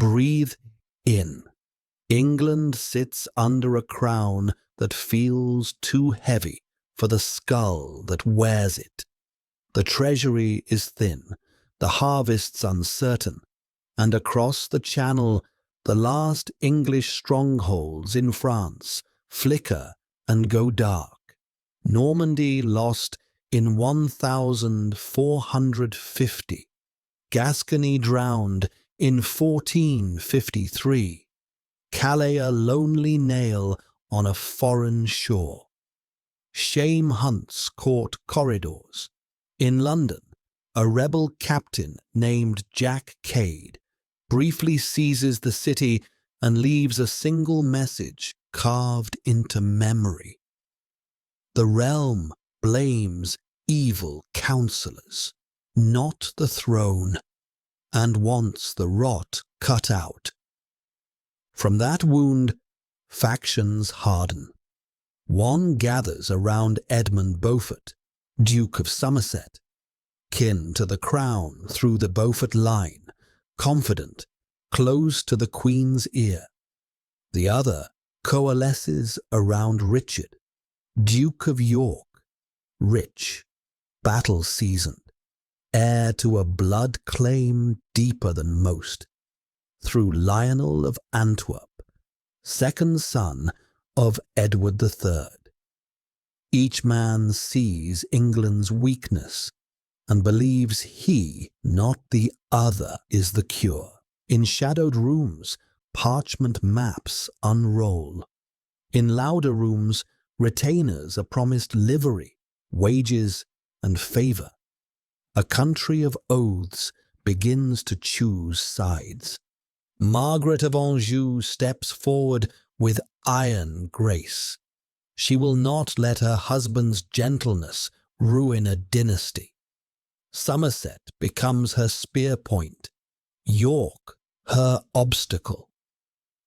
Breathe in. England sits under a crown that feels too heavy for the skull that wears it. The treasury is thin, the harvests uncertain, and across the Channel, the last English strongholds in France flicker and go dark. Normandy lost in 1450. Gascony drowned in 1453. Calais a lonely nail on a foreign shore. Shame hunts court corridors. In London, a rebel captain named Jack Cade briefly seizes the city and leaves a single message carved into memory. The realm blames evil counselors, not the throne, and wants the rot cut out. From that wound, factions harden. One gathers around Edmund Beaufort, Duke of Somerset, kin to the crown through the Beaufort line, confident, close to the Queen's ear. The other coalesces around Richard, Duke of York, rich, battle-seasoned, heir to a blood claim deeper than most, through Lionel of Antwerp, second son of Edward III. Each man sees England's weakness and believes he, not the other, is the cure. In shadowed rooms, parchment maps unroll. In louder rooms, retainers are promised livery, wages, and favour. A country of oaths begins to choose sides. Margaret of Anjou steps forward with iron grace. She will not let her husband's gentleness ruin a dynasty. Somerset becomes her spear point, York her obstacle.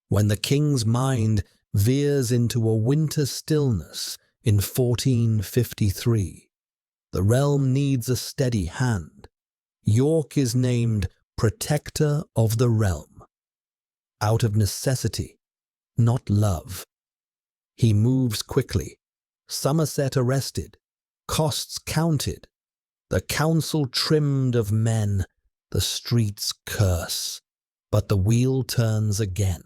When the king's mind veers into a winter stillness in 1453, the realm needs a steady hand. York is named Protector of the Realm. Out of necessity, not love. He moves quickly. Somerset arrested, costs counted, the council trimmed of men, the streets curse. But the wheel turns again.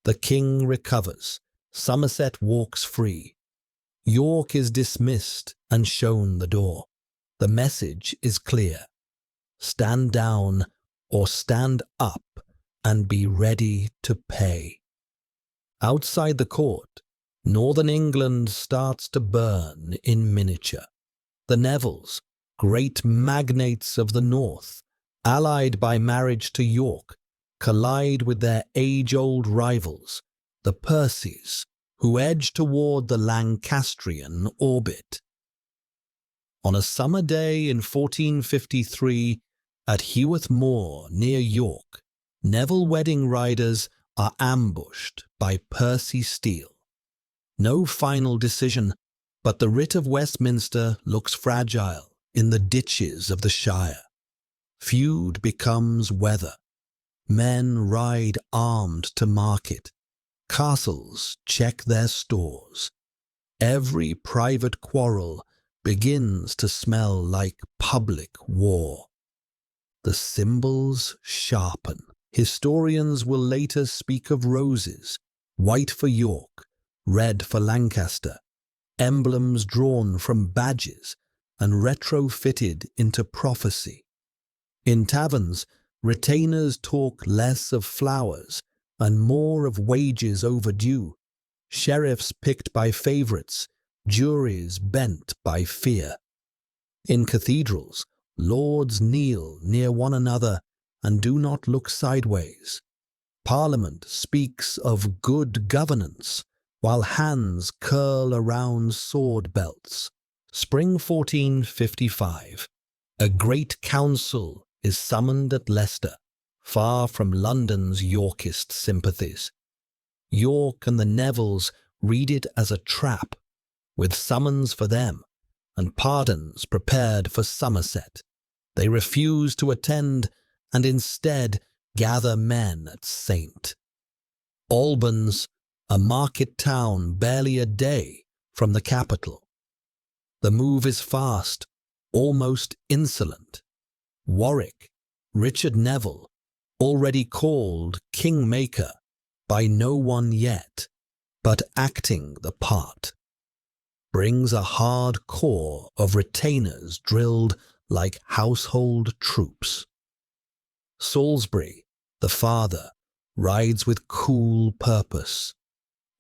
The king recovers. Somerset walks free. York is dismissed and shown the door. The message is clear. Stand down or stand up and be ready to pay. Outside the court, northern England starts to burn in miniature. The Nevilles, great magnates of the north, allied by marriage to York, collide with their age-old rivals, the Percys, who edge toward the Lancastrian orbit. On a summer day in 1453, at Heworth Moor near York, Neville wedding riders are ambushed by Percy Steele. No final decision, but the writ of Westminster looks fragile in the ditches of the Shire. Feud becomes weather. Men ride armed to market. Castles check their stores. Every private quarrel begins to smell like public war. The symbols sharpen. Historians will later speak of roses, white for York, red for Lancaster, emblems drawn from badges and retrofitted into prophecy. In taverns, retainers talk less of flowers and more of wages overdue, sheriffs picked by favourites, juries bent by fear. In cathedrals, lords kneel near one another and do not look sideways. Parliament speaks of good governance, while hands curl around sword belts. Spring 1455. A great council is summoned at Leicester, far from London's Yorkist sympathies. York and the Nevilles read it as a trap, with summons for them and pardons prepared for Somerset. They refuse to attend and instead gather men at Saint. Albans, a market town barely a day from the capital. The move is fast, almost insolent. Warwick, Richard Neville, already called kingmaker by no one yet, but acting the part, brings a hard core of retainers drilled like household troops. Salisbury, the father, rides with cool purpose.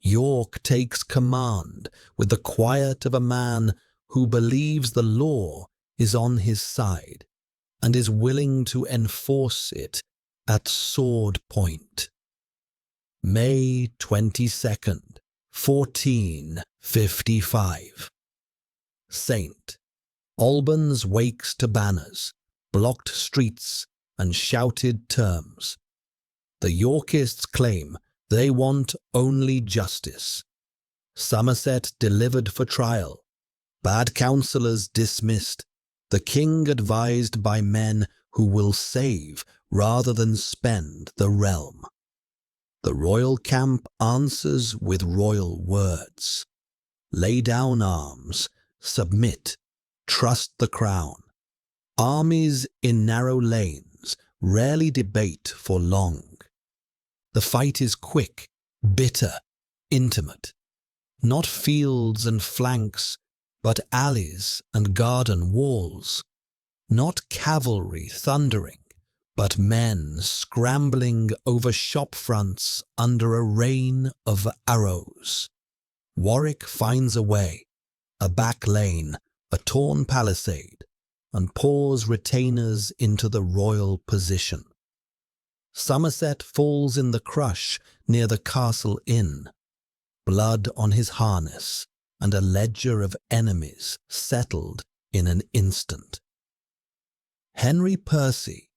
York takes command with the quiet of a man who believes the law is on his side and is willing to enforce it at sword point. May 22nd, 1455. Saint. Albans wakes to banners, blocked streets, and shouted terms. The Yorkists claim they want only justice. Somerset delivered for trial. Bad counsellors dismissed. The king advised by men who will save rather than spend the realm. The royal camp answers with royal words. Lay down arms, submit, trust the crown. Armies in narrow lanes rarely debate for long. The fight is quick, bitter, intimate. Not fields and flanks, but alleys and garden walls. Not cavalry thundering, but men scrambling over shop fronts under a rain of arrows. Warwick finds a way, a back lane, a torn palisade, and pours retainers into the royal position. Somerset falls in the crush near the Castle Inn. Blood on his harness, and a ledger of enemies settled in an instant. Henry Percy,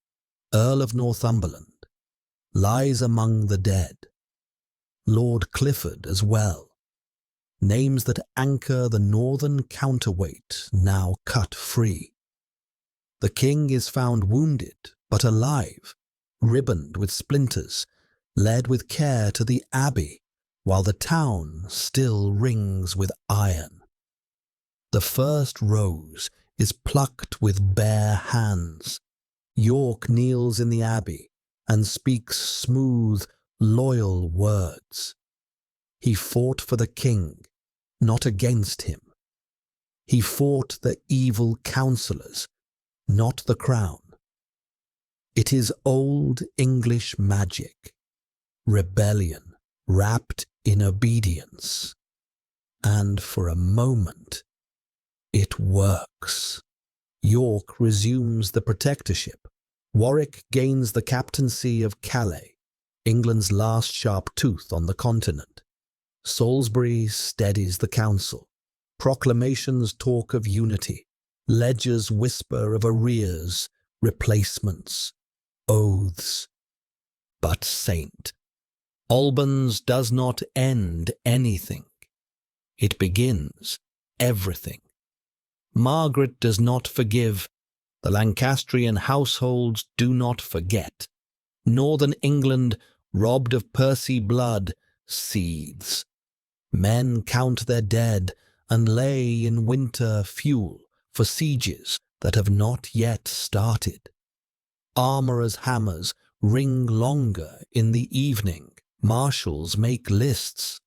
Earl of Northumberland, lies among the dead. Lord Clifford as well. Names that anchor the northern counterweight now cut free. The king is found wounded but alive, ribboned with splinters, led with care to the abbey, while the town still rings with iron. The first rose is plucked with bare hands. York kneels in the abbey and speaks smooth, loyal words. He fought for the king, not against him. He fought the evil counsellors, not the crown. It is old English magic, rebellion wrapped in obedience, and for a moment it works. York resumes the protectorship. Warwick gains the captaincy of Calais, England's last sharp tooth on the continent. Salisbury steadies the council. Proclamations talk of unity. Ledgers whisper of arrears, replacements, oaths. But Saint. Albans does not end anything. It begins everything. Margaret does not forgive. The Lancastrian households do not forget. Northern England, robbed of Percy blood, seethes. Men count their dead and lay in winter fuel for sieges that have not yet started. Armourers' hammers ring longer in the evening. Marshals make lists.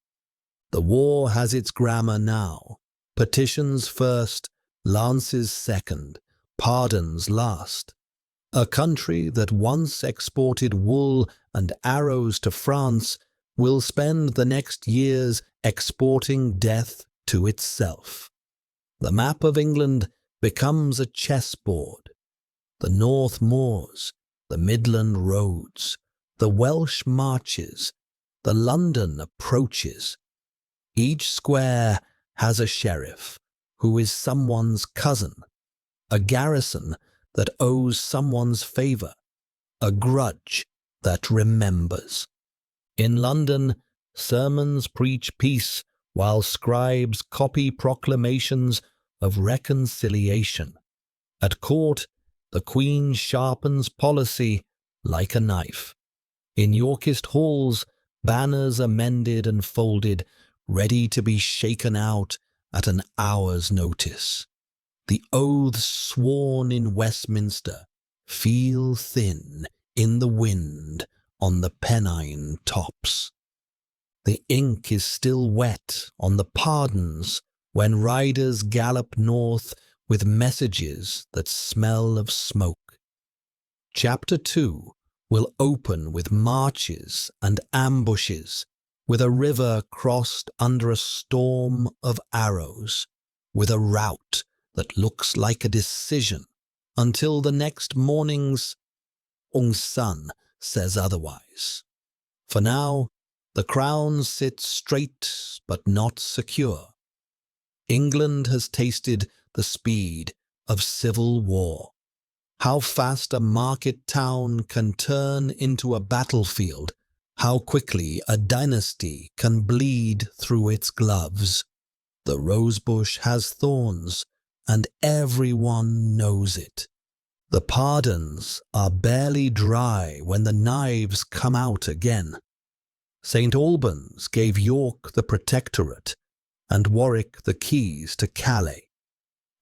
The war has its grammar now. Petitions first, lances second, pardons last. A country that once exported wool and arrows to France will spend the next years exporting death to itself. The map of England becomes a chessboard. The North moors, the Midland roads, the Welsh marches, the London approaches. Each square has a sheriff who is someone's cousin, a garrison that owes someone's favour, a grudge that remembers. In London, sermons preach peace while scribes copy proclamations of reconciliation. At court, the Queen sharpens policy like a knife. In Yorkist halls, banners are mended and folded, ready to be shaken out at an hour's notice. The oaths sworn in Westminster feel thin in the wind on the Pennine tops. The ink is still wet on the pardons when riders gallop north with messages that smell of smoke. Chapter 2 will open with marches and ambushes, with a river crossed under a storm of arrows, with a rout that looks like a decision, until the next morning's sun says otherwise. For now, the crown sits straight but not secure. England has tasted the speed of civil war. How fast a market town can turn into a battlefield, how quickly a dynasty can bleed through its gloves. The rosebush has thorns, and everyone knows it. The pardons are barely dry when the knives come out again. St. Albans gave York the protectorate and Warwick the keys to Calais,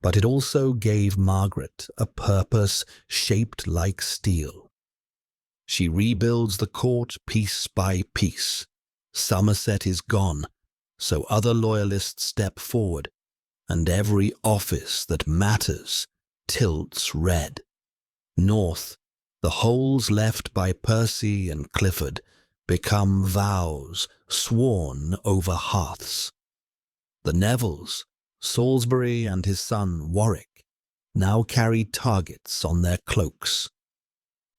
but it also gave Margaret a purpose shaped like steel. She rebuilds the court piece by piece. Somerset is gone, so other loyalists step forward, and every office that matters tilts red. North, the holes left by Percy and Clifford become vows sworn over hearths. The Nevilles, Salisbury and his son Warwick, now carry targets on their cloaks.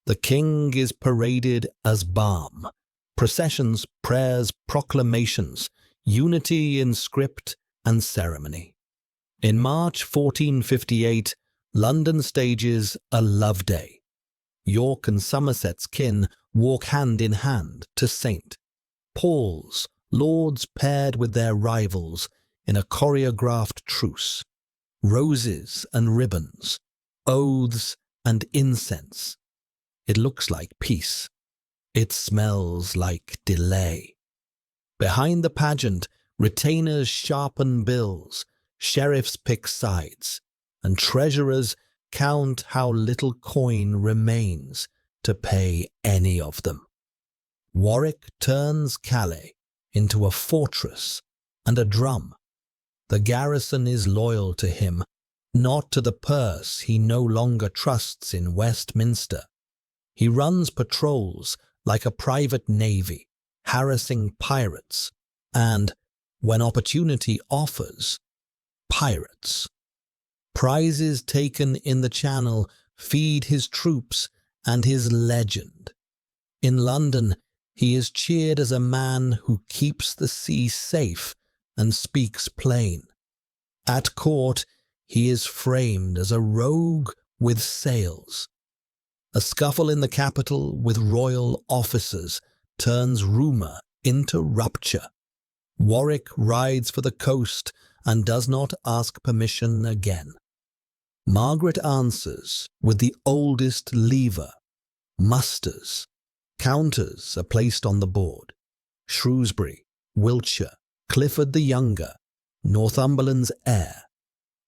The king is paraded as balm, processions, prayers, proclamations, unity in script and ceremony. In March 1458, London stages a love day. York and Somerset's kin walk hand in hand to St. Paul's, lords paired with their rivals in a choreographed truce. Roses and ribbons, oaths and incense. It looks like peace. It smells like delay. Behind the pageant, retainers sharpen bills, sheriffs pick sides, and treasurers count how little coin remains to pay any of them. Warwick turns Calais into a fortress and a drum. The garrison is loyal to him, not to the purse he no longer trusts in Westminster. He runs patrols like a private navy, harassing pirates, and, when opportunity offers, pirates. Prizes taken in the Channel feed his troops and his legend. In London, he is cheered as a man who keeps the sea safe and speaks plain. At court, he is framed as a rogue with sails. A scuffle in the capital with royal officers turns rumour into rupture. Warwick rides for the coast and does not ask permission again. Margaret answers with the oldest lever. Musters, counters are placed on the board. Shrewsbury, Wiltshire, Clifford the Younger, Northumberland's heir,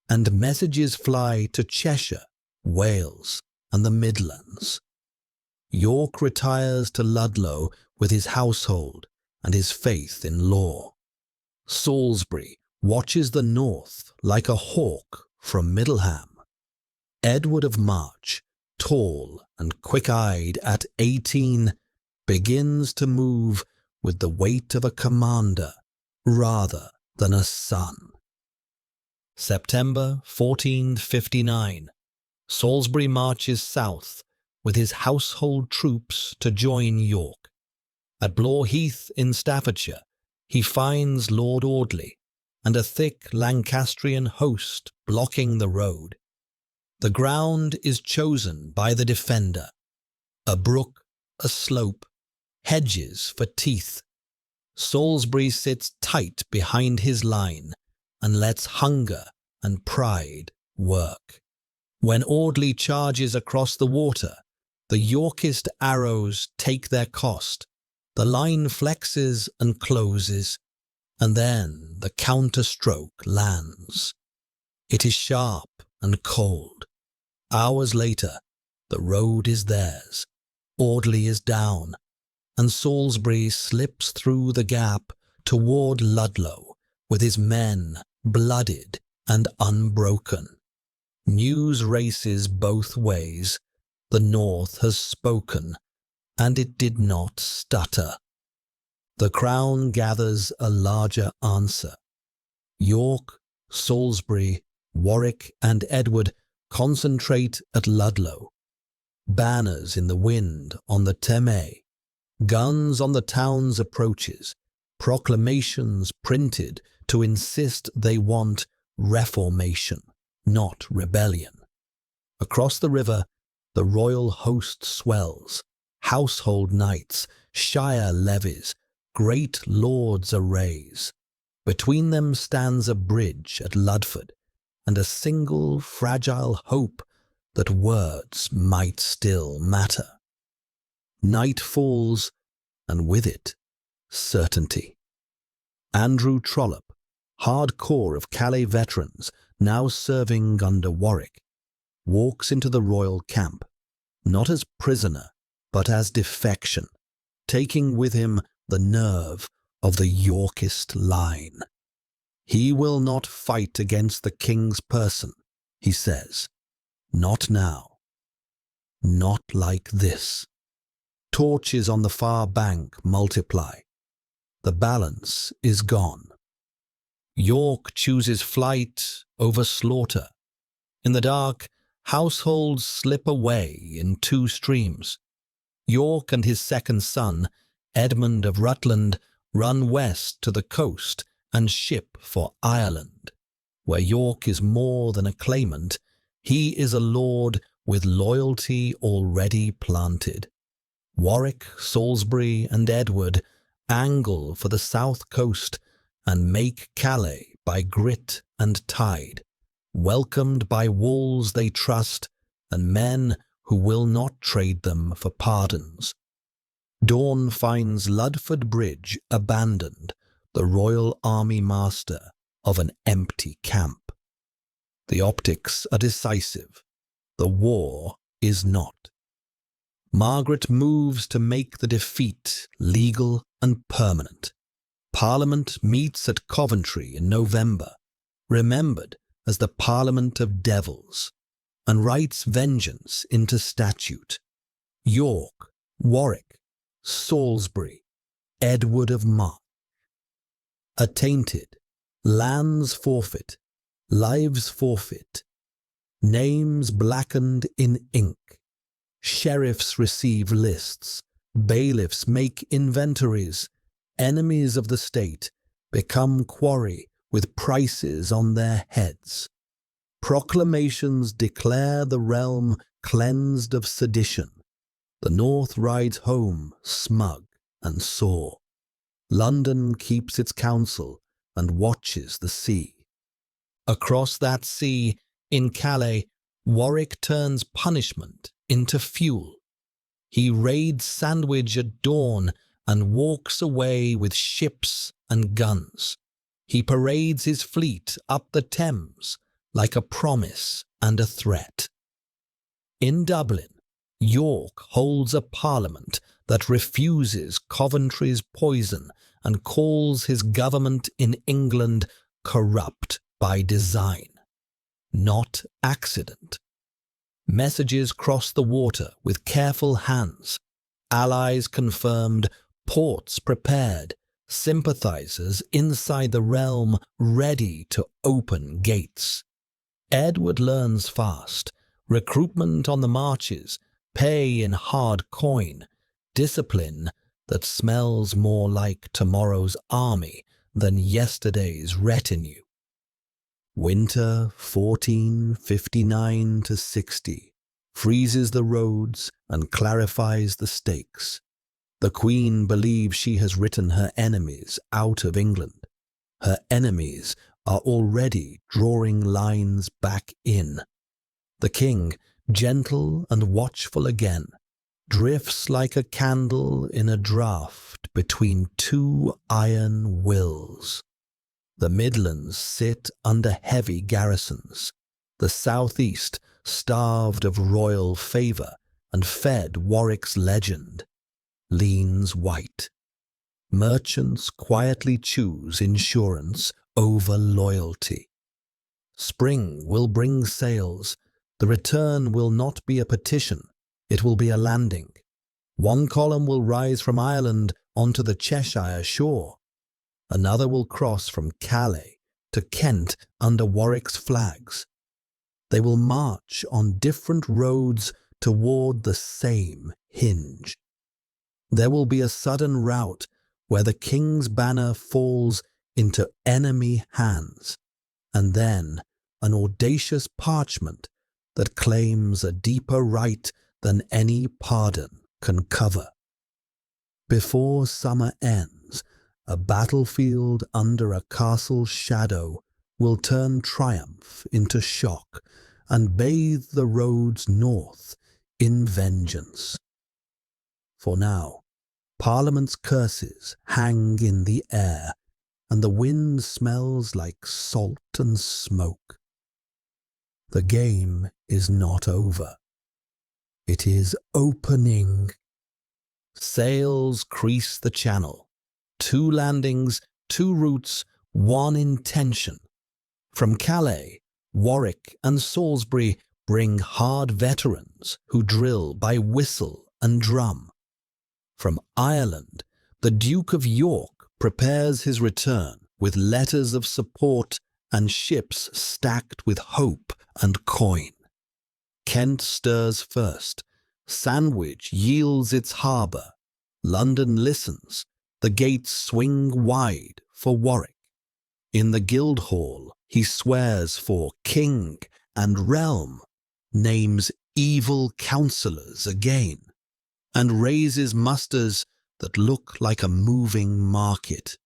and messages fly to Cheshire, Wales, and the Midlands. York retires to Ludlow with his household and his faith in law. Salisbury watches the north like a hawk from Middleham. Edward of March, tall and quick-eyed at 18, begins to move with the weight of a commander rather than a son. September 1459. Salisbury marches south with his household troops to join York. At Blore Heath in Staffordshire, he finds Lord Audley and a thick Lancastrian host blocking the road. The ground is chosen by the defender. A brook, a slope, hedges for teeth. Salisbury sits tight behind his line and lets hunger and pride work. When Audley charges across the water, The Yorkist arrows take their cost. The line flexes and closes, and then the counterstroke lands. It is sharp and cold. Hours later, the road is theirs. Audley is down, and Salisbury slips through the gap toward Ludlow with his men blooded and unbroken. News races both ways. The North has spoken, and it did not stutter. The Crown gathers a larger answer. York, Salisbury, Warwick, and Edward concentrate at Ludlow. Banners in the wind on the Thames, guns on the town's approaches, proclamations printed to insist they want reformation, not rebellion. Across the river, the royal host swells, household knights, shire levies, great lords arrays. Between them stands a bridge at Ludford, and a single fragile hope that words might still matter. Night falls, and with it, certainty. Andrew Trollope, hardcore of Calais veterans, now serving under Warwick, walks into the royal camp, not as prisoner, but as defection, taking with him the nerve of the Yorkist line. He will not fight against the king's person, he says. Not now. Not like this. Torches on the far bank multiply. The balance is gone. York chooses flight over slaughter. In the dark, households slip away in two streams. York and his second son, Edmund of Rutland, run west to the coast and ship for Ireland, where York is more than a claimant. He is a lord with loyalty already planted. Warwick, Salisbury, and Edward angle for the south coast and make Calais by grit and tide, welcomed by walls they trust and men who will not trade them for pardons. Dawn finds Ludford Bridge abandoned, the royal army master of an empty camp. The optics are decisive. The war is not. Margaret moves to make the defeat legal and permanent. Parliament meets at Coventry in November, remembered as the Parliament of Devils, and writes vengeance into statute. York, Warwick, Salisbury, Edward of March. Attainted, lands forfeit, lives forfeit, names blackened in ink. Sheriffs receive lists, bailiffs make inventories, enemies of the state become quarry with prices on their heads. Proclamations declare the realm cleansed of sedition. The North rides home smug and sore. London keeps its counsel and watches the sea. Across that sea, in Calais, Warwick turns punishment into fuel. He raids Sandwich at dawn and walks away with ships and guns. He parades his fleet up the Thames like a promise and a threat. In Dublin, York holds a parliament that refuses Coventry's poison and calls his government in England corrupt by design, not accident. Messages cross the water with careful hands. Allies confirmed, ports prepared, sympathizers inside the realm ready to open gates. Edward learns fast. Recruitment on the marches, pay in hard coin, discipline that smells more like tomorrow's army than yesterday's retinue. Winter 1459–60 freezes the roads and clarifies the stakes. The Queen believes she has written her enemies out of England. Her enemies are already drawing lines back in. The King, gentle and watchful again, drifts like a candle in a draught between two iron wills. The Midlands sit under heavy garrisons. The southeast, starved of royal favour and fed Warwick's legend, leans white. Merchants quietly choose insurance over loyalty. Spring will bring sails. The return will not be a petition. It will be a landing. One column will rise from Ireland onto the Cheshire shore. Another will cross from Calais to Kent under Warwick's flags. They will march on different roads toward the same hinge. There will be a sudden rout where the king's banner falls into enemy hands, and then an audacious parchment that claims a deeper right than any pardon can cover. Before summer ends, a battlefield under a castle's shadow will turn triumph into shock and bathe the roads north in vengeance. For now, Parliament's curses hang in the air, and the wind smells like salt and smoke. The game is not over. It is opening. Sails crease the channel. 2 landings, 2 routes, 1 intention. From Calais, Warwick and Salisbury bring hard veterans who drill by whistle and drum. From Ireland, the Duke of York prepares his return with letters of support and ships stacked with hope and coin. Kent stirs first. Sandwich yields its harbour. London listens. The gates swing wide for Warwick. In the Guildhall, he swears for king and realm, names evil counsellors again, and raises musters that look like a moving market.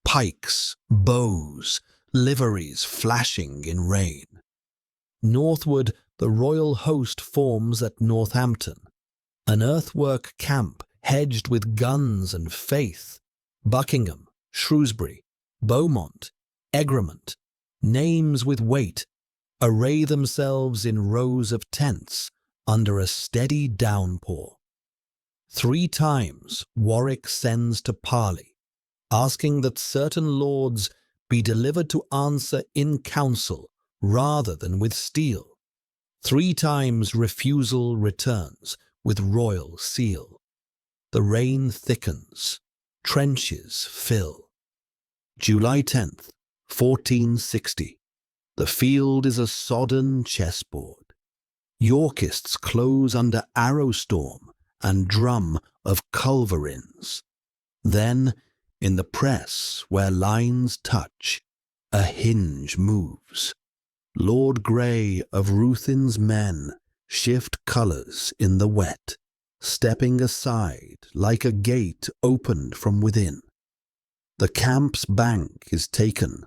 Pikes, bows, liveries flashing in rain. Northward, the royal host forms at Northampton, an earthwork camp hedged with guns and faith. Buckingham, Shrewsbury, Beaumont, Egremont, names with weight, array themselves in rows of tents under a steady downpour. 3 times Warwick sends to parley, asking that certain lords be delivered to answer in council rather than with steel. 3 times refusal returns with royal seal. The rain thickens, trenches fill. July 10th, 1460. The field is a sodden chessboard. Yorkists close under arrow storm and drum of culverins. Then, in the press where lines touch, a hinge moves. Lord Grey of Ruthin's men shift colours in the wet, stepping aside like a gate opened from within. The camp's bank is taken.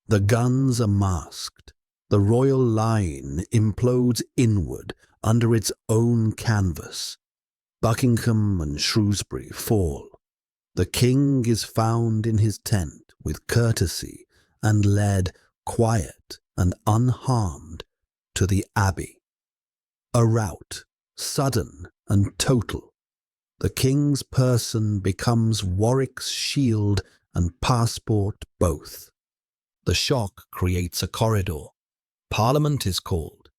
The guns are masked. The royal line implodes inward under its own canvas. Buckingham and Shrewsbury fall. The king is found in his tent with courtesy and led, quiet and unharmed, to the abbey. A rout, sudden and total. The king's person becomes Warwick's shield and passport both. The shock creates a corridor. Parliament is called.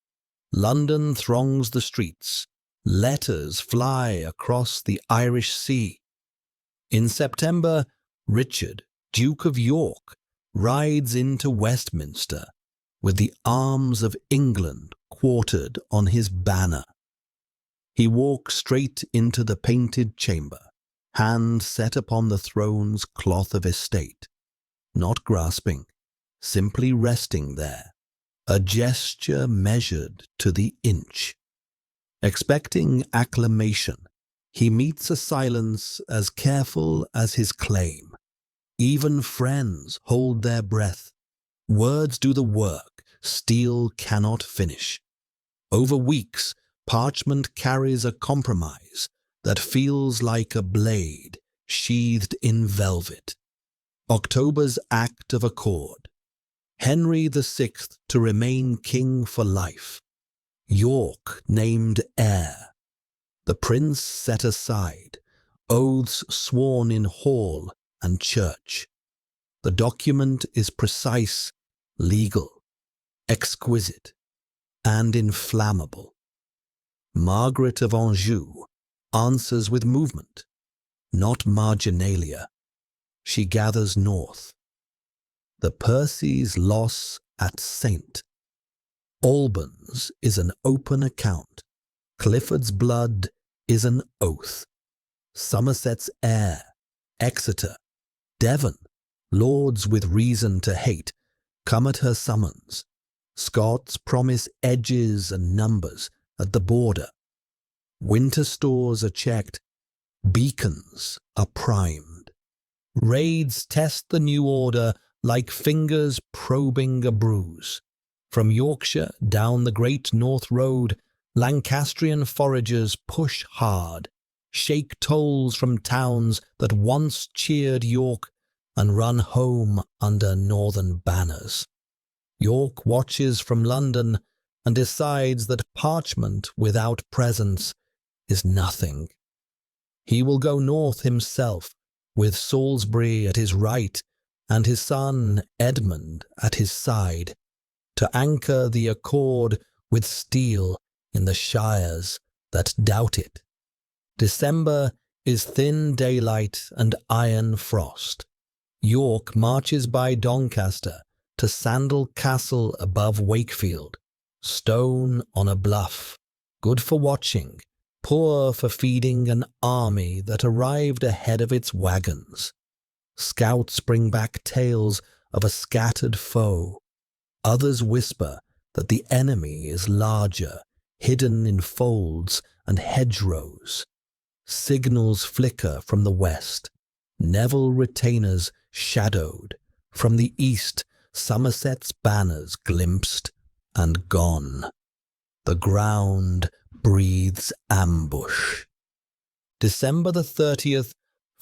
London throngs the streets. Letters fly across the Irish Sea. In September, Richard, Duke of York, rides into Westminster with the arms of England quartered on his banner. He walks straight into the painted chamber, hand set upon the throne's cloth of estate, not grasping, simply resting there, a gesture measured to the inch. Expecting acclamation, he meets a silence as careful as his claim. Even friends hold their breath. Words do the work, steel cannot finish. Over weeks, parchment carries a compromise, that feels like a blade sheathed in velvet. October's Act of Accord. Henry VI to remain king for life. York named heir. The prince set aside. Oaths sworn in hall and church. The document is precise, legal, exquisite, and inflammable. Margaret of Anjou answers with movement, not marginalia. She gathers north. The Percy's loss at Saint. Albans is an open account. Clifford's blood is an oath. Somerset's heir, Exeter, Devon, lords with reason to hate, come at her summons. Scots promise edges and numbers at the border. Winter stores are checked. Beacons are primed. Raids test the new order like fingers probing a bruise. From Yorkshire down the Great North Road, Lancastrian foragers push hard, shake tolls from towns that once cheered York and run home under northern banners. York watches from London and decides that parchment without presence is nothing. He will go north himself, with Salisbury at his right and his son Edmund at his side, to anchor the accord with steel in the shires that doubt it. December is thin daylight and iron frost. York marches by Doncaster to Sandal Castle above Wakefield, stone on a bluff, good for watching, poor for feeding an army that arrived ahead of its wagons. Scouts bring back tales of a scattered foe. Others whisper that the enemy is larger, hidden in folds and hedgerows. Signals flicker from the west. Neville retainers shadowed. From the east, Somerset's banners glimpsed and gone. The ground breathes ambush. December the 30th,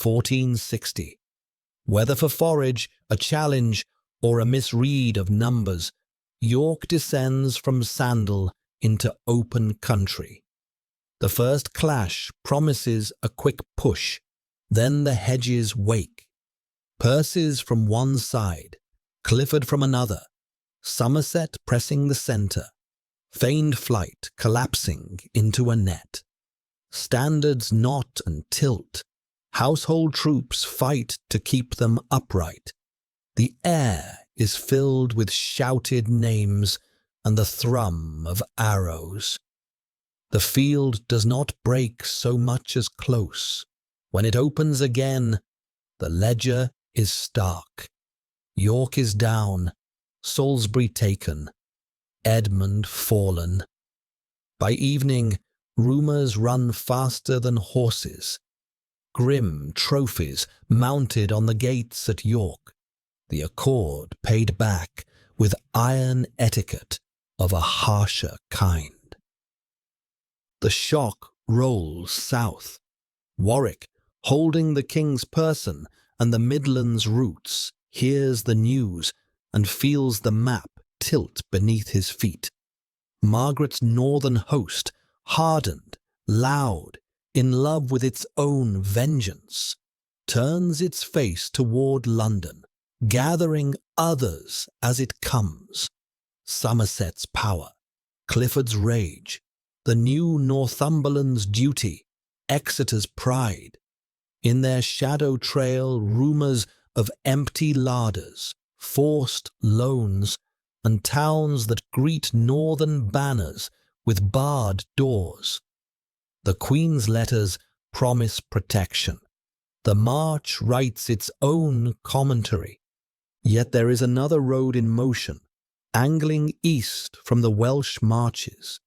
1460. Whether for forage, a challenge, or a misread of numbers, York descends from Sandal into open country. The first clash promises a quick push, then the hedges wake. Percy's from one side, Clifford from another, Somerset pressing the centre, feigned flight collapsing into a net. Standards knot and tilt. Household troops fight to keep them upright. The air is filled with shouted names and the thrum of arrows. The field does not break so much as close. When it opens again, the ledger is stark. York is down, Salisbury taken, Edmund fallen. By evening, rumours run faster than horses. Grim trophies mounted on the gates at York. The accord paid back with iron etiquette of a harsher kind. The shock rolls south. Warwick, holding the king's person and the Midlands routes, hears the news and feels the map tilt beneath his feet. Margaret's northern host, hardened, loud, in love with its own vengeance, turns its face toward London, gathering others as it comes. Somerset's power, Clifford's rage, the new Northumberland's duty, Exeter's pride. In their shadow trail rumours of empty larders, forced loans, and towns that greet northern banners with barred doors. The Queen's letters promise protection. The march writes its own commentary. Yet there is another road in motion, angling east from the Welsh marches.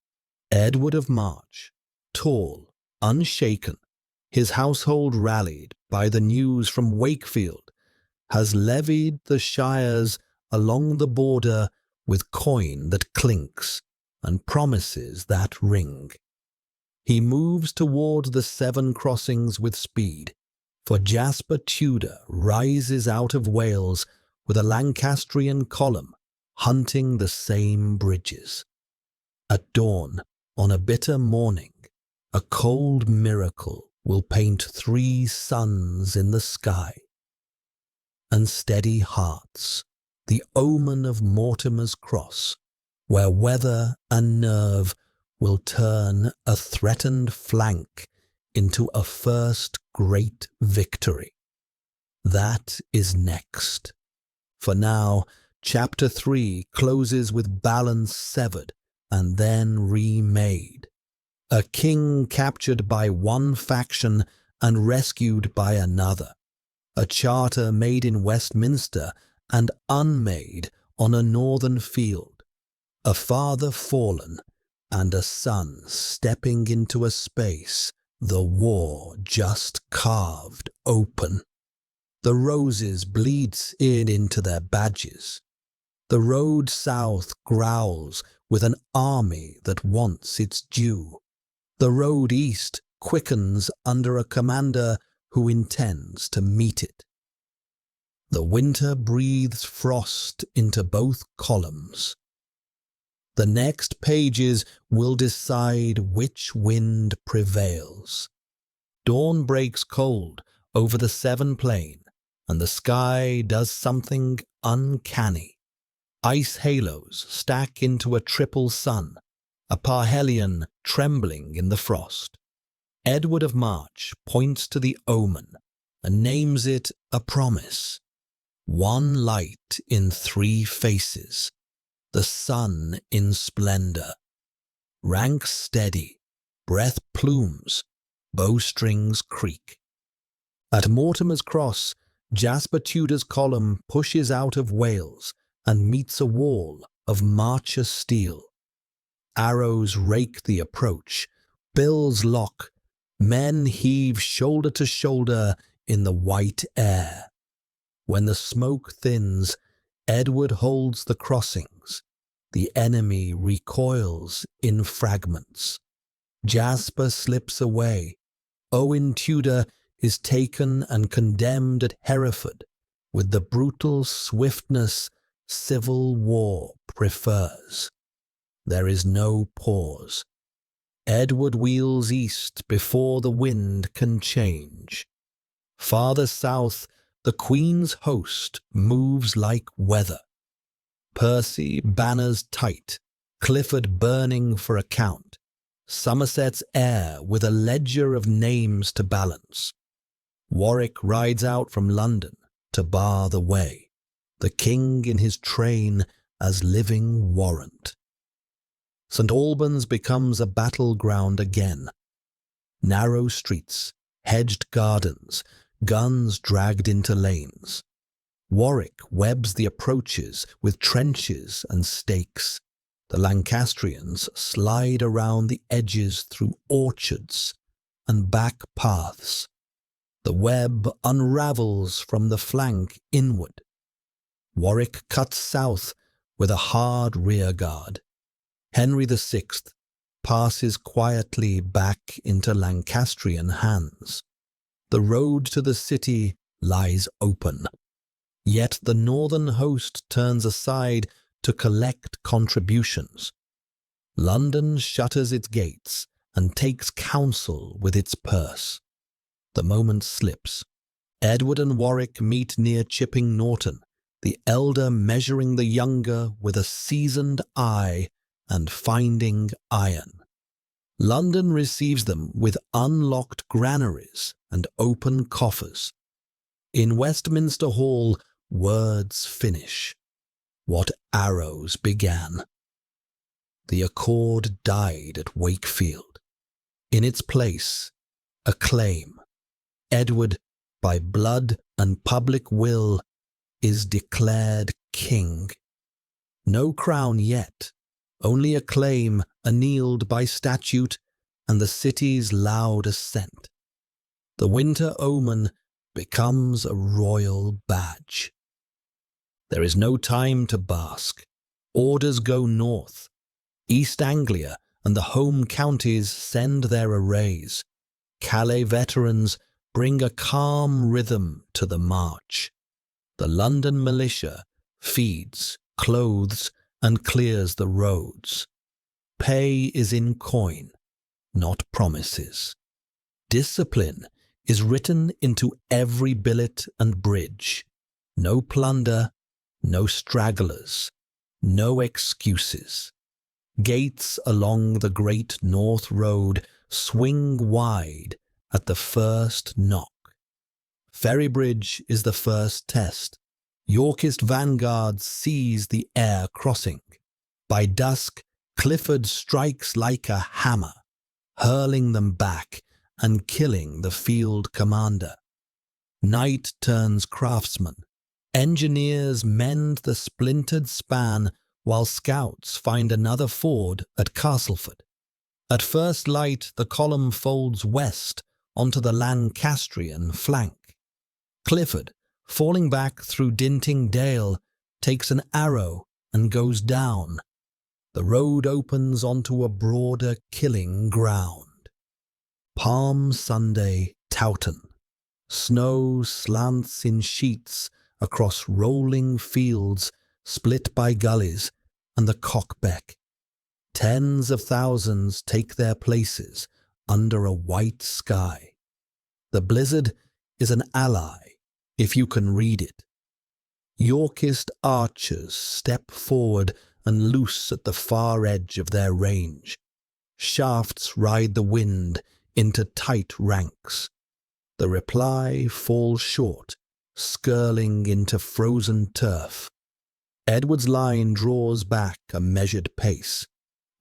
Edward of March, tall, unshaken, his household rallied by the news from Wakefield, has levied the shires along the border with coin that clinks and promises that ring. He moves toward the 7 crossings with speed, for Jasper Tudor rises out of Wales with a Lancastrian column hunting the same bridges. At dawn, on a bitter morning, a cold miracle will paint 3 suns in the sky. And steady hearts, the omen of Mortimer's Cross, where weather and nerve will turn a threatened flank into a first great victory. That is next. For now, Chapter 3 closes with balance severed and then remade. A king captured by one faction and rescued by another. A charter made in Westminster and unmade on a northern field. A father fallen and a son stepping into a space the war just carved open. The roses bleed into their badges. The road south growls with an army that wants its due. The road east quickens under a commander who intends to meet it. The winter breathes frost into both columns. The next pages will decide which wind prevails. Dawn breaks cold over the Severn Plain, and the sky does something uncanny. Ice halos stack into a triple sun, a parhelion trembling in the frost. Edward of March points to the omen and names it a promise. 1 light in 3 faces, the sun in splendor. Ranks steady, breath plumes, bowstrings creak. At Mortimer's Cross, Jasper Tudor's column pushes out of Wales and meets a wall of Marcher steel. Arrows rake the approach, bills lock, men heave shoulder to shoulder in the white air. When the smoke thins, Edward holds the crossings. The enemy recoils in fragments. Jasper slips away. Owen Tudor is taken and condemned at Hereford with the brutal swiftness civil war prefers. There is no pause. Edward wheels east before the wind can change. Farther south, the Queen's host moves like weather. Percy banners tight, Clifford burning for account, Somerset's heir with a ledger of names to balance. Warwick rides out from London to bar the way, the king in his train as living warrant. St. Albans becomes a battleground again. Narrow streets, hedged gardens, guns dragged into lanes. Warwick webs the approaches with trenches and stakes. The Lancastrians slide around the edges through orchards and back paths. The web unravels from the flank inward. Warwick cuts south with a hard rearguard. Henry VI passes quietly back into Lancastrian hands. The road to the city lies open. Yet the northern host turns aside to collect contributions. London shutters its gates and takes counsel with its purse. The moment slips. Edward and Warwick meet near Chipping Norton, the elder measuring the younger with a seasoned eye and finding iron. London receives them with unlocked granaries and open coffers. In Westminster Hall, words finish. What arrows began. The accord died at Wakefield. In its place, a claim. Edward, by blood and public will, is declared king. No crown yet, only a claim annealed by statute and the city's loud assent. The winter omen becomes a royal badge. There is no time to bask. Orders go north. East Anglia and the home counties send their arrays. Calais veterans bring a calm rhythm to the march. The London militia feeds, clothes, and clears the roads. Pay is in coin, not promises. Discipline is written into every billet and bridge. No plunder, no stragglers, no excuses. Gates along the Great North Road swing wide at the first knock. Ferrybridge is the first test. Yorkist vanguards seize the air crossing. By dusk, Clifford strikes like a hammer, hurling them back and killing the field commander. Night turns craftsman. Engineers mend the splintered span while scouts find another ford at Castleford. At first light, the column folds west onto the Lancastrian flank. Clifford, falling back through Dinting Dale, takes an arrow and goes down. The road opens onto a broader killing ground. Palm Sunday, Towton. Snow slants in sheets across rolling fields split by gullies and the Cockbeck. Tens of thousands take their places under a white sky. The blizzard is an ally if you can read it. Yorkist archers step forward and loose at the far edge of their range. Shafts ride the wind into tight ranks. The reply falls short, skirling into frozen turf. Edward's line draws back a measured pace.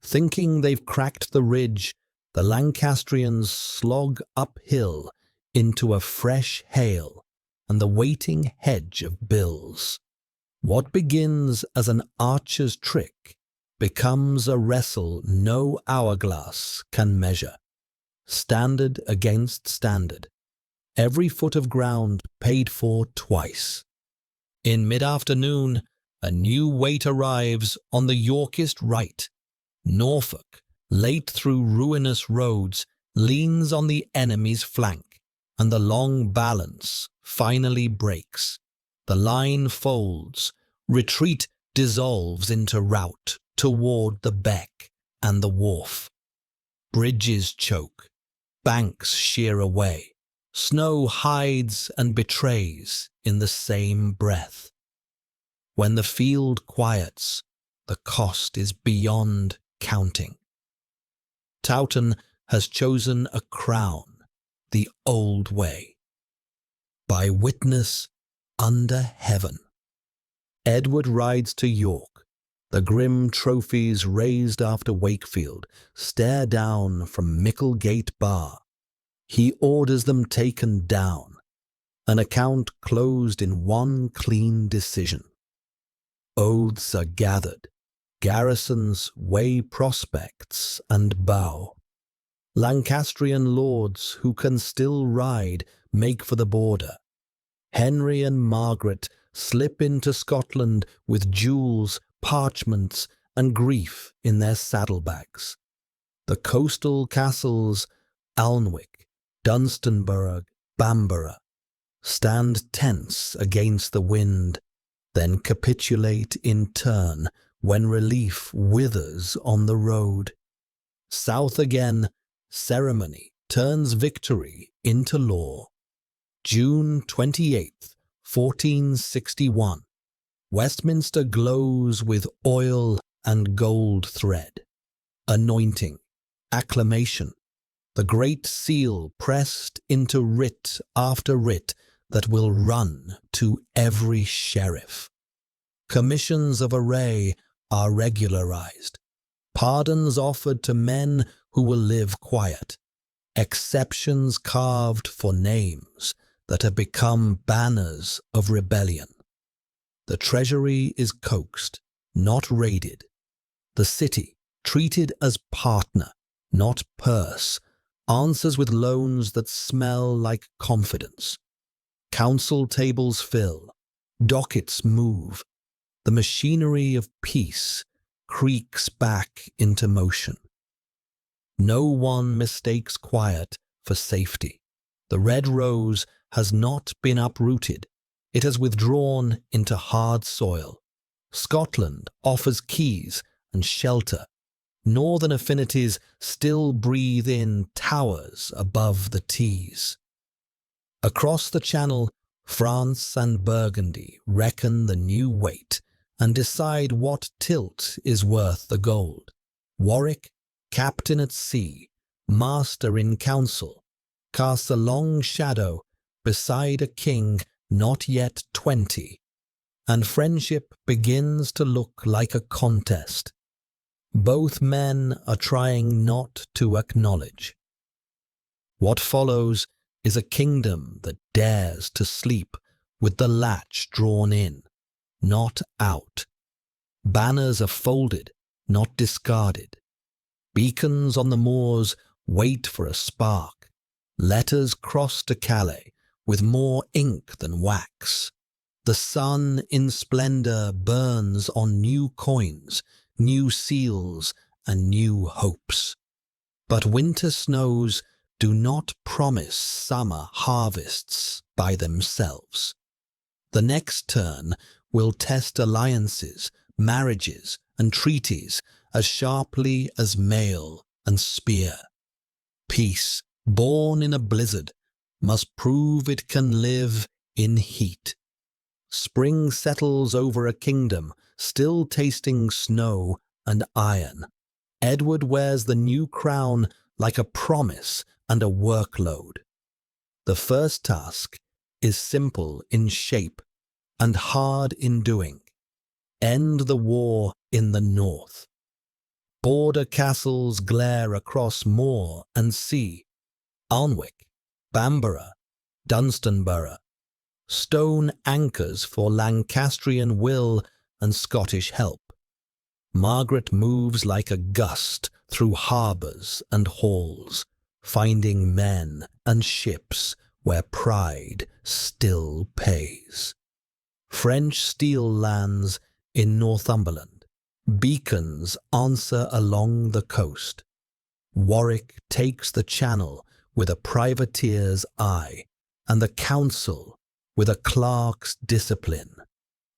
Thinking they've cracked the ridge, the Lancastrians slog uphill into a fresh hail and the waiting hedge of bills. What begins as an archer's trick becomes a wrestle no hourglass can measure. Standard against standard. Every foot of ground paid for twice. In mid-afternoon, a new weight arrives on the Yorkist right. Norfolk, late through ruinous roads, leans on the enemy's flank, and the long balance finally breaks. The line folds. Retreat dissolves into rout toward the beck and the wharf. Bridges choke. Banks shear away. Snow hides and betrays in the same breath. When the field quiets, the cost is beyond counting. Towton has chosen a crown the old way. By witness under heaven. Edward rides to York. The grim trophies raised after Wakefield stare down from Micklegate Bar. He orders them taken down, an account closed in one clean decision. Oaths are gathered, garrisons weigh prospects and bow. Lancastrian lords who can still ride make for the border. Henry and Margaret slip into Scotland with jewels, parchments, and grief in their saddlebags. The coastal castles, Alnwick, Dunstanburgh, Bamborough, stand tense against the wind, then capitulate in turn when relief withers on the road. South again, ceremony turns victory into law. June 28th, 1461. Westminster glows with oil and gold thread. Anointing, acclamation, the great seal pressed into writ after writ that will run to every sheriff. Commissions of array are regularized. Pardons offered to men who will live quiet. Exceptions carved for names that have become banners of rebellion. The treasury is coaxed, not raided. The city, treated as partner, not purse, answers with loans that smell like confidence. Council tables fill, dockets move. The machinery of peace creaks back into motion. No one mistakes quiet for safety. The red rose has not been uprooted. It has withdrawn into hard soil. Scotland offers keys and shelter. Northern affinities still breathe in towers above the Tees. Across the Channel, France and Burgundy reckon the new weight and decide what tilt is worth the gold. Warwick, captain at sea, master in council, casts a long shadow beside a king not yet 20, and friendship begins to look like a contest. Both men are trying not to acknowledge. What follows is a kingdom that dares to sleep with the latch drawn in, not out. Banners are folded, not discarded. Beacons on the moors wait for a spark. Letters cross to Calais with more ink than wax. The sun in splendor burns on new coins, new seals, and new hopes. But winter snows do not promise summer harvests by themselves. The next turn will test alliances, marriages, and treaties as sharply as mail and spear. Peace, born in a blizzard, must prove it can live in heat. Spring settles over a kingdom still tasting snow and iron. Edward wears the new crown like a promise and a workload. The first task is simple in shape and hard in doing. End the war in the north. Border castles glare across moor and sea. Alnwick, Bamborough, Dunstanburgh. Stone anchors for Lancastrian will and Scottish help. Margaret moves like a gust through harbours and halls, finding men and ships where pride still pays. French steel lands in Northumberland. Beacons answer along the coast. Warwick takes the Channel with a privateer's eye, and the council with a clerk's discipline,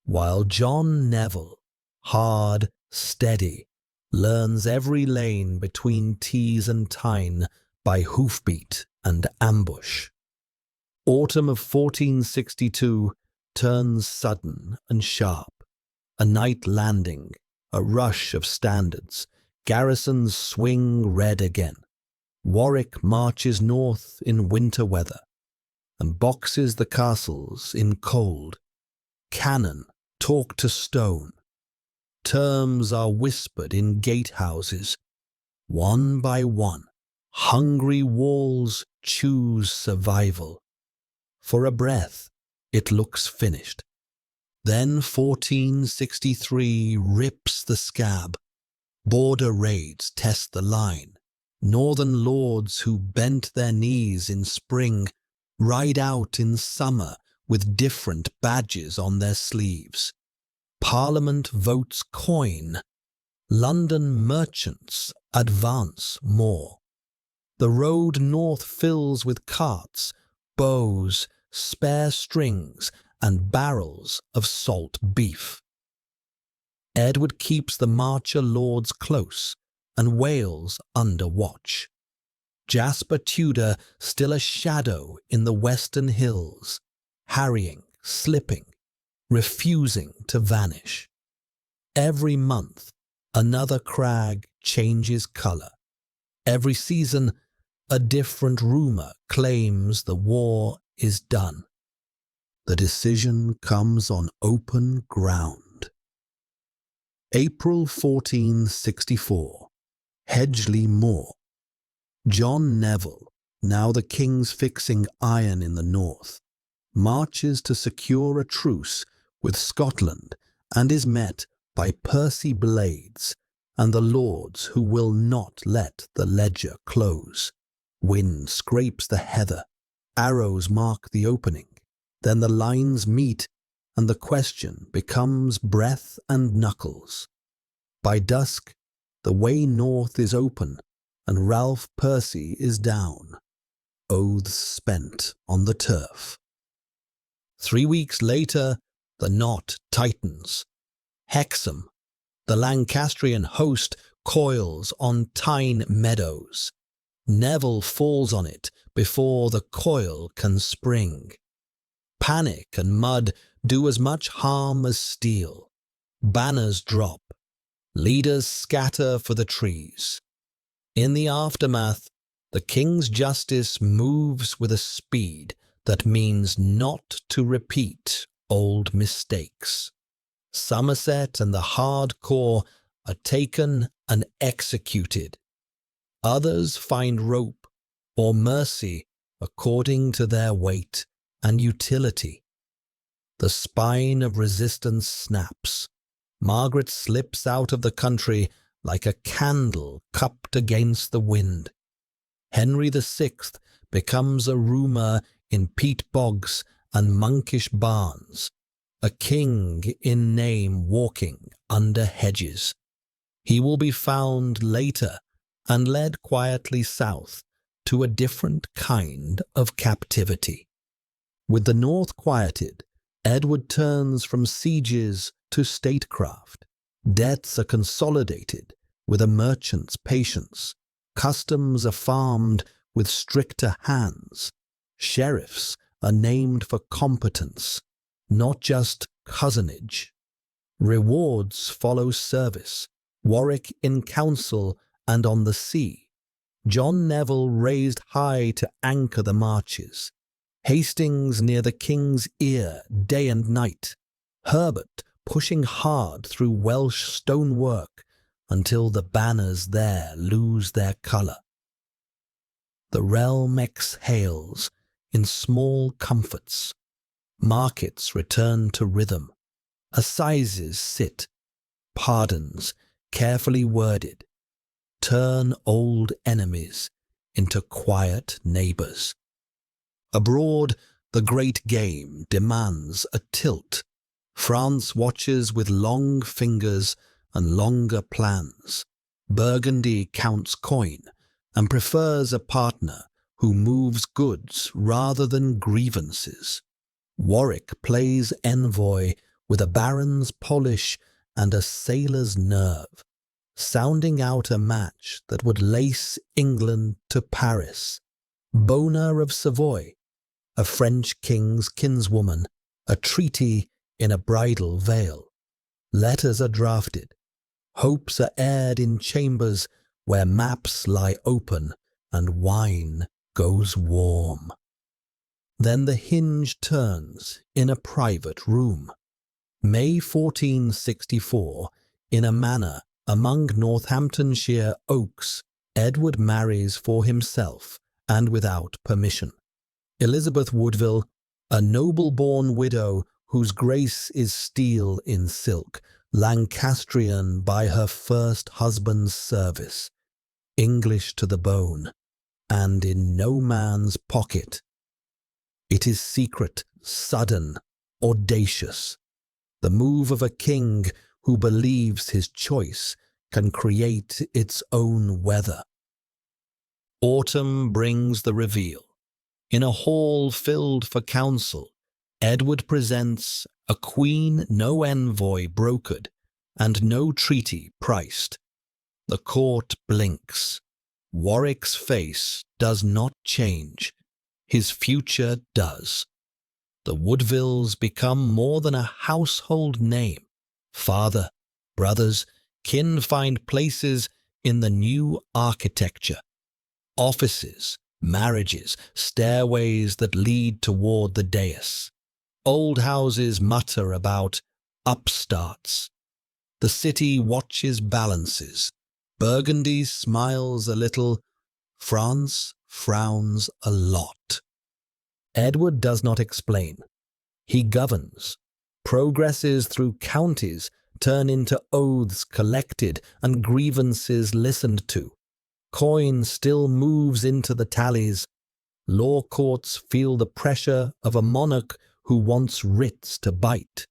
while John Neville, hard, steady, learns every lane between Tees and Tyne by hoofbeat and ambush. Autumn of 1462 turns sudden and sharp. A night landing, a rush of standards, garrisons swing red again. Warwick marches north in winter weather and boxes the castles in cold. Cannon talk to stone. Terms are whispered in gatehouses. One by one, hungry walls choose survival. For a breath, it looks finished. Then 1463 rips the scab. Border raids test the line. Northern lords who bent their knees in spring ride out in summer with different badges on their sleeves. Parliament votes coin. London merchants advance more. The road north fills with carts, bows, spare strings, and barrels of salt beef. Edward keeps the marcher lords close and Wales under watch. Jasper Tudor still a shadow in the western hills, harrying, slipping, refusing to vanish. Every month, another crag changes colour. Every season, a different rumour claims the war is done. The decision comes on open ground. April 1464. Hedgeley Moor. John Neville, now the king's fixing iron in the north, marches to secure a truce with Scotland and is met by Percy Blades and the lords who will not let the ledger close. Wind scrapes the heather, arrows mark the opening, then the lines meet and the question becomes breath and knuckles. By dusk, the way north is open and Ralph Percy is down, oaths spent on the turf. 3 weeks later, the knot tightens. Hexham, the Lancastrian host, coils on Tyne meadows. Neville falls on it before the coil can spring. Panic and mud do as much harm as steel. Banners drop. Leaders scatter for the trees. In the aftermath, the King's justice moves with a speed that means not to repeat old mistakes. Somerset and the hardcore are taken and executed. Others find rope or mercy according to their weight and utility. The spine of resistance snaps. Margaret slips out of the country like a candle cupped against the wind. Henry VI becomes a rumour in peat bogs and monkish barns, a king in name walking under hedges. He will be found later and led quietly south to a different kind of captivity. With the north quieted, Edward turns from sieges to statecraft. Debts are consolidated with a merchant's patience. Customs are farmed with stricter hands. Sheriffs are named for competence, not just cousinage. Rewards follow service. Warwick in council and on the sea. John Neville raised high to anchor the marches. Hastings near the king's ear day and night. Herbert pushing hard through Welsh stonework until the banners there lose their colour. The realm exhales in small comforts. Markets return to rhythm. Assizes sit. Pardons, carefully worded, turn old enemies into quiet neighbours. Abroad, the great game demands a tilt. France watches with long fingers and longer plans. Burgundy counts coin and prefers a partner who moves goods rather than grievances. Warwick plays envoy with a baron's polish and a sailor's nerve, sounding out a match that would lace England to Paris. Bona of Savoy, a French king's kinswoman, a treaty in a bridal veil. Letters are drafted. Hopes are aired in chambers where maps lie open and wine goes warm. Then the hinge turns in a private room. May 1464, in a manor among Northamptonshire oaks, Edward marries for himself and without permission. Elizabeth Woodville, a noble-born widow whose grace is steel in silk, Lancastrian by her first husband's service, English to the bone, and in no man's pocket. It is secret, sudden, audacious, the move of a king who believes his choice can create its own weather. Autumn brings the reveal. In a hall filled for council, Edward presents a queen no envoy brokered and no treaty priced. The court blinks. Warwick's face does not change. His future does. The Woodvilles become more than a household name. Father, brothers, kin find places in the new architecture. Offices, marriages, stairways that lead toward the dais. Old houses mutter about upstarts. The city watches balances. Burgundy smiles a little. France frowns a lot. Edward does not explain. He governs. Progresses through counties turn into oaths collected and grievances listened to. Coin still moves into the tallies. Law courts feel the pressure of a monarch who wants writs to bite.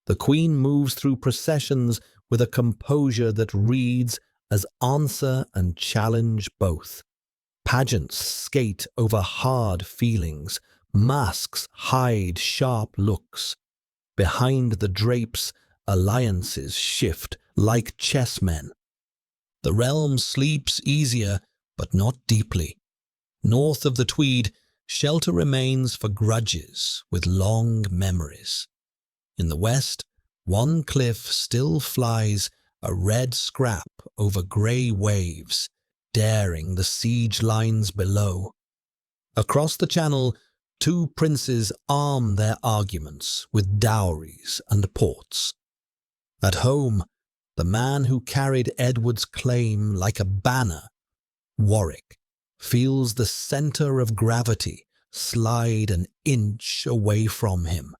The Queen moves through processions with a composure that reads as answer and challenge both. Pageants skate over hard feelings, masks hide sharp looks. Behind the drapes, alliances shift like chessmen. The realm sleeps easier, but not deeply. North of the Tweed, shelter remains for grudges with long memories. In the west, one cliff still flies, a red scrap over grey waves, daring the siege lines below. Across the channel, two princes arm their arguments with dowries and ports. At home, the man who carried Edward's claim like a banner, Warwick, feels the centre of gravity slide an inch away from him,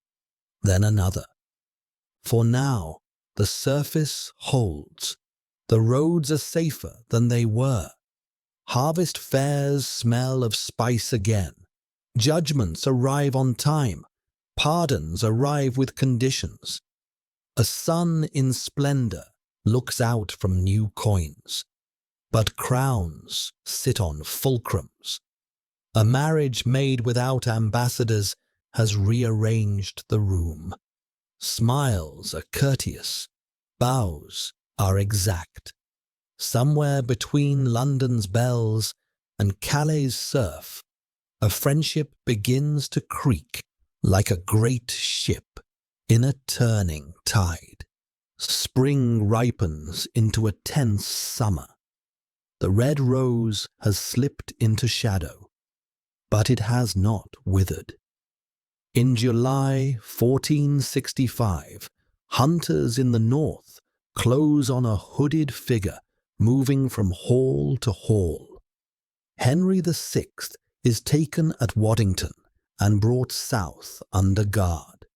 then another. For now, the surface holds. The roads are safer than they were. Harvest fairs smell of spice again. Judgments arrive on time. Pardons arrive with conditions. A sun in splendour looks out from new coins. But crowns sit on fulcrums. A marriage made without ambassadors has rearranged the room. Smiles are courteous, bows are exact. Somewhere between London's bells and Calais' surf, a friendship begins to creak like a great ship in a turning tide. Spring ripens into a tense summer. The red rose has slipped into shadow, but it has not withered. In July 1465, hunters in the north close on a hooded figure moving from hall to hall. Henry VI is taken at Waddington and brought south under guard,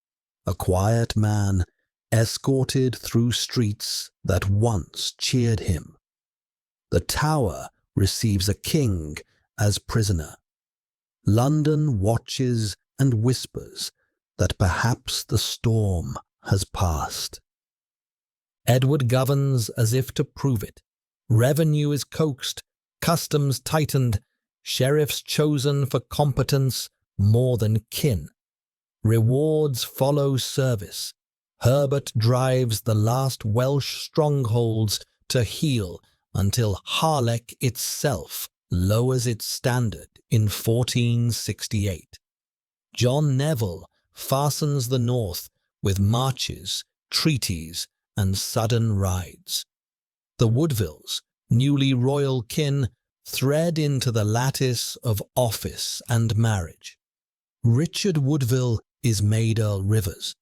a quiet man escorted through streets that once cheered him. The Tower receives a king as prisoner. London watches and whispers that perhaps the storm has passed. Edward governs as if to prove it. Revenue is coaxed, customs tightened, sheriffs chosen for competence more than kin. Rewards follow service. Herbert drives the last Welsh strongholds to heel until Harlech itself lowers its standard in 1468. John Neville fastens the north with marches, treaties, and sudden rides. The Woodvilles, newly royal kin, thread into the lattice of office and marriage. Richard Woodville is made Earl Rivers.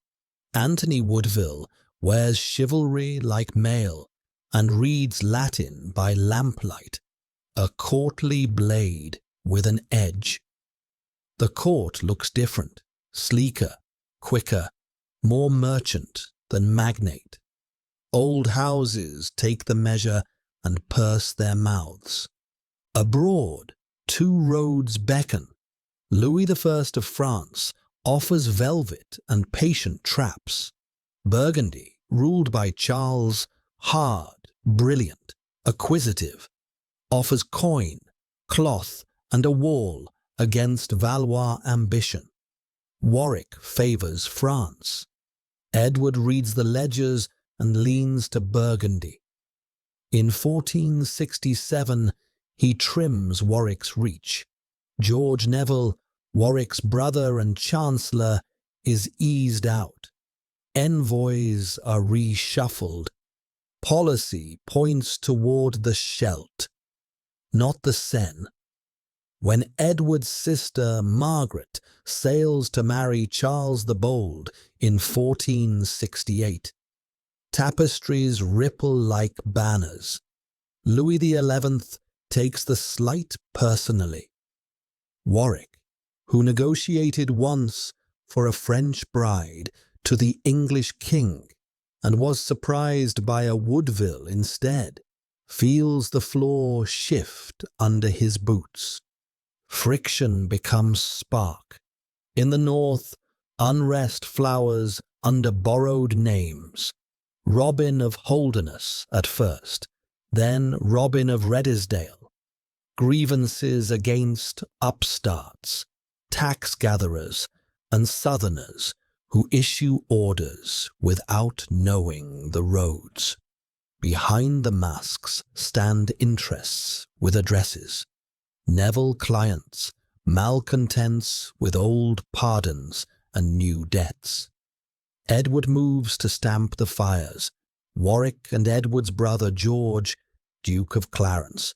Anthony Woodville wears chivalry like mail and reads Latin by lamplight, a courtly blade with an edge. The court looks different, sleeker, quicker, more merchant than magnate. Old houses take the measure and purse their mouths. Abroad, two roads beckon. Louis I of France offers velvet and patient traps. Burgundy, ruled by Charles, hard, brilliant, acquisitive, offers coin, cloth, and a wall against Valois ambition. Warwick favours France. Edward reads the ledgers and leans to Burgundy. In 1467, he trims Warwick's reach. George Neville, Warwick's brother and chancellor, is eased out. Envoys are reshuffled. Policy points toward the Scheldt, not the Seine. When Edward's sister Margaret sails to marry Charles the Bold in 1468, tapestries ripple like banners. Louis XI takes the slight personally. Warwick, who negotiated once for a French bride to the English king and was surprised by a Woodville instead, feels the floor shift under his boots. Friction becomes spark. In the north, unrest flowers under borrowed names. Robin of Holderness at first, Then Robin of Redesdale, grievances against upstarts, tax gatherers, and southerners who issue orders without knowing the roads. Behind the masks stand interests with addresses, Neville clients, malcontents with old pardons and new debts. Edward moves to stamp the fires. Warwick and Edward's brother George, Duke of Clarence,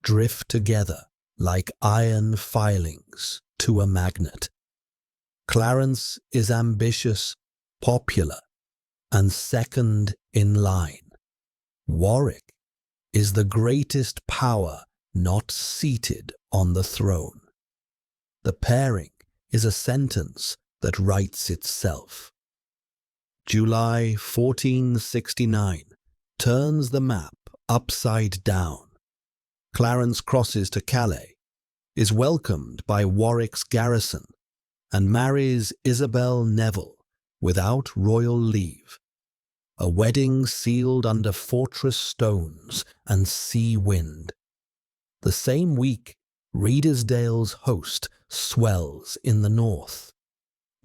drift together like iron filings to a magnet. Clarence is ambitious, popular, and second in line. Warwick is the greatest power not seated on the throne. The pairing is a sentence that writes itself. July 1469 turns the map upside down. Clarence crosses to Calais, is welcomed by Warwick's garrison, and marries Isabel Neville without royal leave. A wedding sealed under fortress stones and sea wind. The same week, Redesdale's host swells in the north.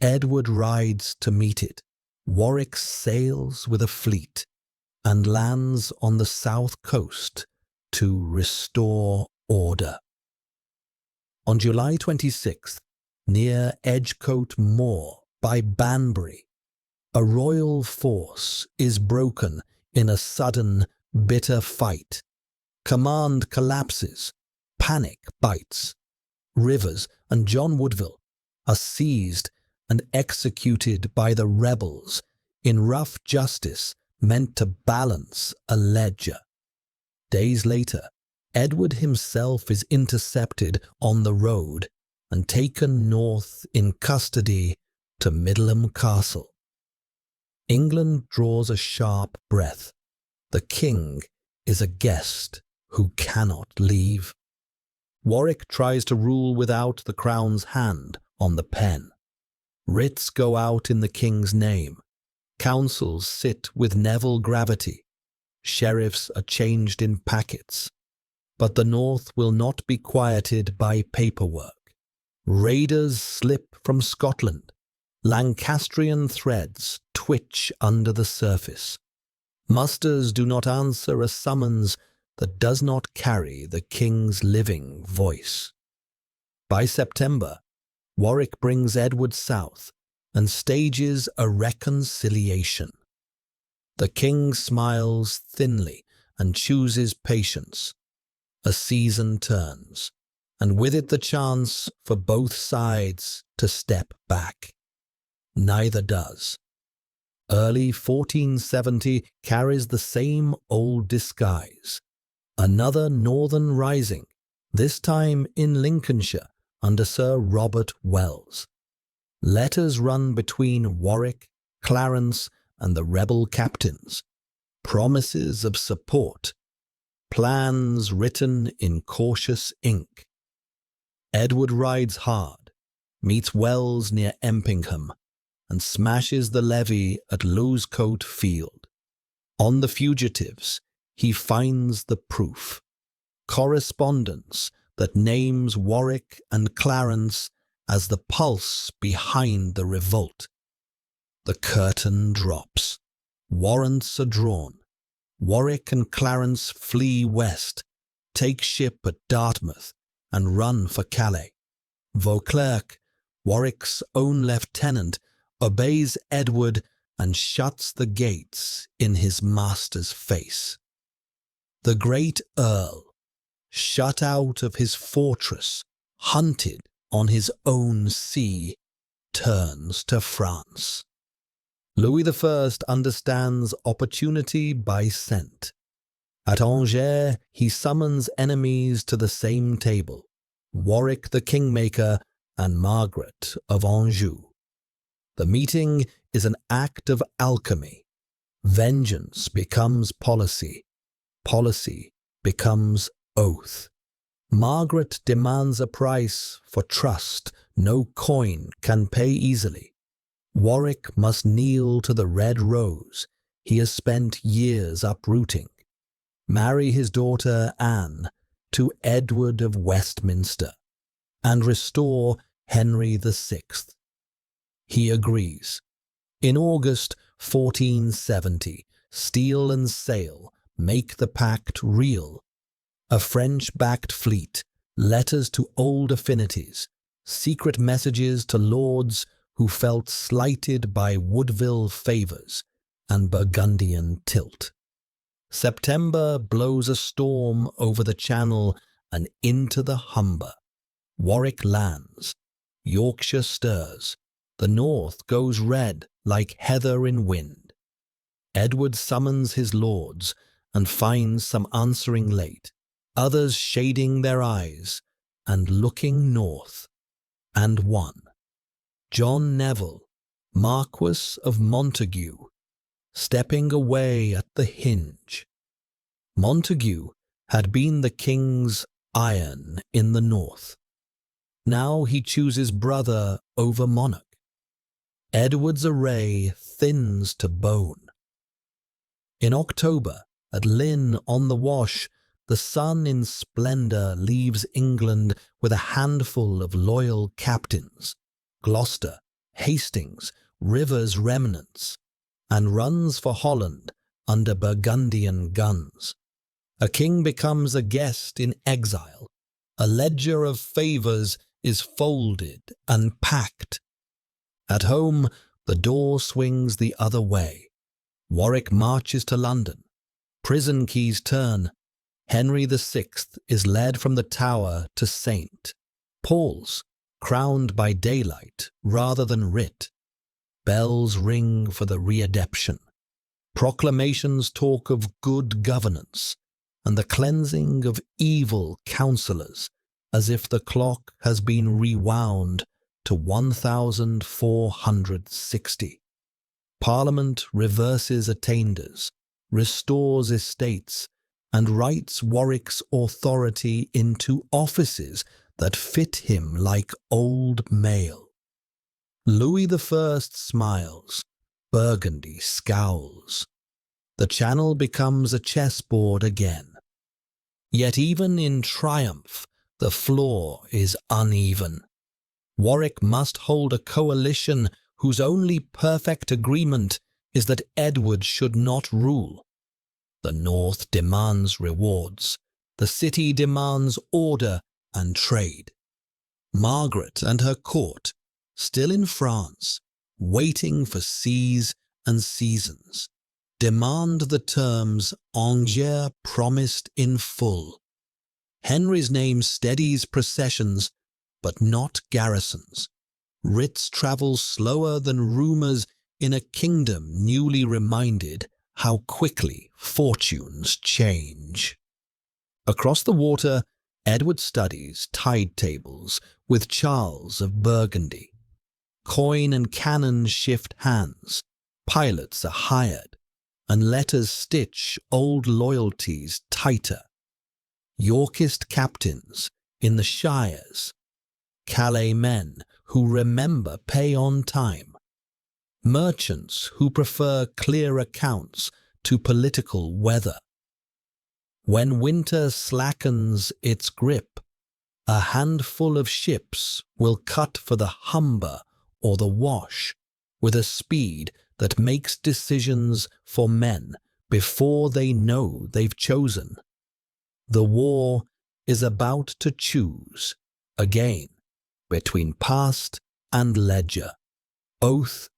Edward rides to meet it. Warwick sails with a fleet and lands on the south coast to restore order. On July 26th, near Edgecote Moor by Banbury, a royal force is broken in a sudden, bitter fight. Command collapses, panic bites. Rivers and John Woodville are seized and executed by the rebels in rough justice meant to balance a ledger. Days later, Edward himself is intercepted on the road and taken north in custody to Middleham Castle. England draws a sharp breath. The king is a guest who cannot leave. Warwick tries to rule without the crown's hand on the pen. Writs go out in the king's name. Councils sit with Neville gravity. Sheriffs are changed in packets. But the north will not be quieted by paperwork. Raiders slip from Scotland. Lancastrian threads twitch under the surface. Musters do not answer a summons that does not carry the king's living voice. By September, Warwick brings Edward south and stages a reconciliation. The king smiles thinly and chooses patience. A season turns, and with it the chance for both sides to step back. Neither does. Early 1470 carries the same old disguise. Another northern rising, this time in Lincolnshire under Sir Robert Wells. Letters run between Warwick, Clarence, and the rebel captains. Promises of support. Plans written in cautious ink. Edward rides hard, meets Wells near Empingham, and smashes the levy at Losecoat Field. On the fugitives, he finds the proof. Correspondence that names Warwick and Clarence as the pulse behind the revolt. The curtain drops. Warrants are drawn. Warwick and Clarence flee west, take ship at Dartmouth, and run for Calais. Vauclerc, Warwick's own lieutenant, obeys Edward and shuts the gates in his master's face. The great Earl, shut out of his fortress, hunted on his own sea, turns to France. Louis I understands opportunity by scent. At Angers, he summons enemies to the same table, Warwick the Kingmaker and Margaret of Anjou. The meeting is an act of alchemy. Vengeance becomes policy. Policy becomes oath. Margaret demands a price for trust no coin can pay easily. Warwick must kneel to the red rose he has spent years uprooting. marry his daughter Anne to Edward of Westminster, and restore Henry VI. He agrees. In August 1470, steel and sail make the pact real. A French-backed fleet, letters to old affinities, secret messages to lords who felt slighted by Woodville favours and Burgundian tilt. September blows a storm over the Channel and into the Humber. Warwick lands. Yorkshire stirs. The north goes red like heather in wind. Edward summons his lords and finds some answering late, others shading their eyes and looking north. And one, John Neville, Marquess of Montague, stepping away at the hinge. Montague had been the king's iron in the north. Now he chooses brother over monarch. Edward's array thins to bone. In October, at Lynn on the Wash, the sun in splendour leaves England with a handful of loyal captains, Gloucester, Hastings, Rivers' remnants, and runs for Holland under Burgundian guns. A king becomes a guest in exile. A ledger of favours is folded and packed. At home, the door swings the other way. Warwick marches to London. Prison keys turn. Henry VI is led from the Tower to St. Paul's, crowned by daylight rather than writ. Bells ring for the readeption. Proclamations talk of good governance and the cleansing of evil counsellors, as if the clock has been rewound to 1460. Parliament reverses attainders, restores estates, and writes Warwick's authority into offices that fit him like old mail. Louis I smiles, Burgundy scowls. The Channel becomes a chessboard again. Yet even in triumph, the floor is uneven. Warwick must hold a coalition whose only perfect agreement is that Edward should not rule. The north demands rewards. The city demands order and trade. Margaret and her court, still in France, waiting for seas and seasons, demand the terms Angers promised in full. Henry's name steadies processions, but not garrisons. Writs travel slower than rumours in a kingdom newly reminded how quickly fortunes change. Across the water, Edward studies tide tables with Charles of Burgundy. Coin and cannon shift hands, pilots are hired, and letters stitch old loyalties tighter. Yorkist captains in the shires, Calais men who remember pay on time, merchants who prefer clear accounts to political weather. When winter slackens its grip, a handful of ships will cut for the Humber or the Wash with a speed that makes decisions for men before they know they've chosen. The war is about to choose, again, between past and ledger, oath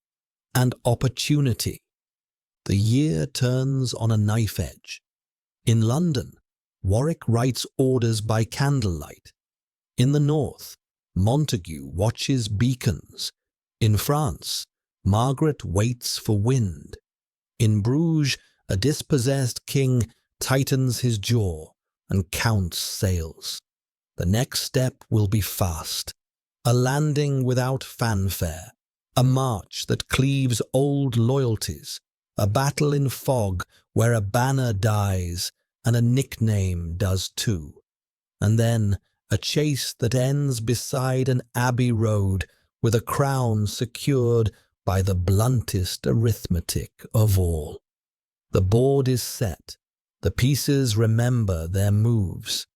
and opportunity. The year turns on a knife edge. In London, Warwick writes orders by candlelight. In the north, Montague watches beacons. In France, Margaret waits for wind. In Bruges, a dispossessed king tightens his jaw and counts sails. The next step will be fast. A landing without fanfare, a march that cleaves old loyalties, a battle in fog where a banner dies and a nickname does too, and then a chase that ends beside an abbey road with a crown secured by the bluntest arithmetic of all. The board is set, The pieces remember their moves.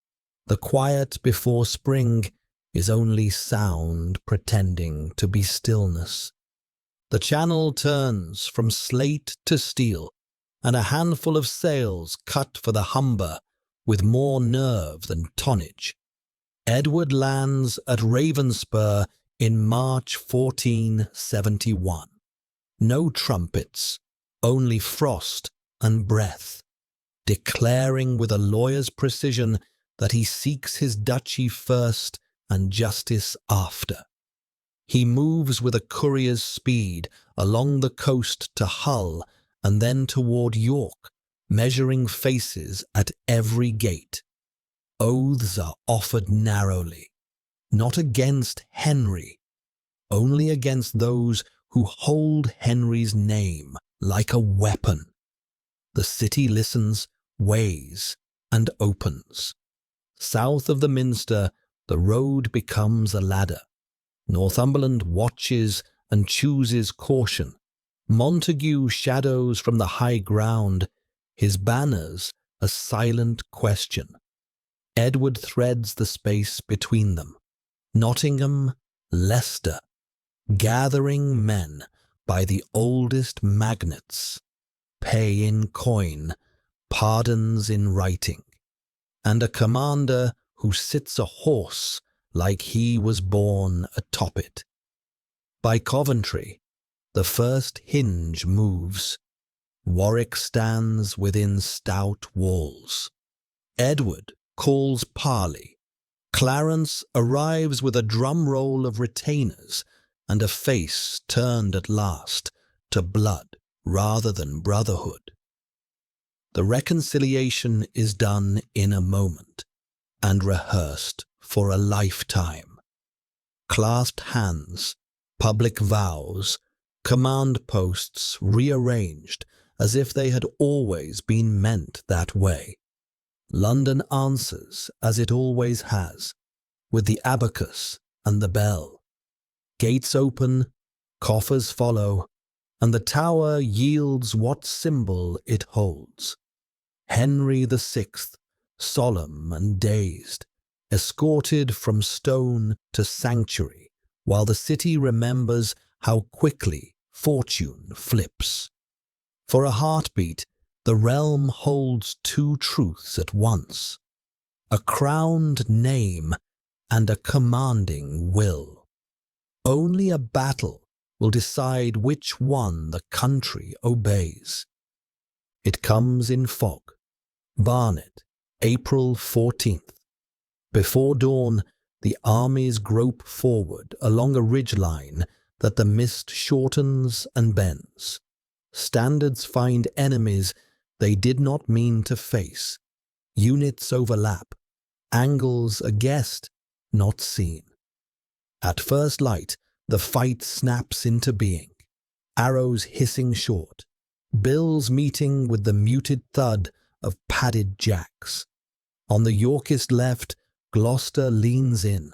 The quiet before spring is only sound pretending to be stillness. The channel turns from slate to steel, and a handful of sails cut for the Humber with more nerve than tonnage. Edward lands at Ravenspur in March 1471. No trumpets, only frost and breath, declaring with a lawyer's precision that he seeks his duchy first and justice after. He moves with a courier's speed along the coast to Hull and then toward York, measuring faces at every gate. Oaths are offered narrowly, not against Henry, only against those who hold Henry's name like a weapon. The city listens, weighs, and opens. South of the Minster, the road becomes a ladder. Northumberland watches and chooses caution. Montague shadows from the high ground, his banners a silent question. Edward threads the space between them. Nottingham, Leicester, gathering men by the oldest magnates, pay in coin, pardons in writing, and a commander who sits a horse like he was born atop it. By Coventry, the first hinge moves. Warwick stands within stout walls. Edward calls parley. Clarence arrives with a drum roll of retainers and a face turned at last to blood rather than brotherhood. The reconciliation is done in a moment and rehearsed for a lifetime. Clasped hands, public vows, command posts rearranged as if they had always been meant that way. London answers as it always has, with the abacus and the bell. Gates open, coffers follow, and the Tower yields what symbol it holds. Henry VI, solemn and dazed, escorted from stone to sanctuary, while the city remembers how quickly fortune flips. For a heartbeat, the realm holds two truths at once: a crowned name and a commanding will. Only a battle will decide which one the country obeys. It comes in fog. Barnet, April 14th. Before dawn, the armies grope forward along a ridgeline that the mist shortens and bends. Standards find enemies they did not mean to face. Units overlap, angles a guessed, not seen. At first light, the fight snaps into being. Arrows hissing short, bills meeting with the muted thud of padded jacks. On the Yorkist left, Gloucester leans in.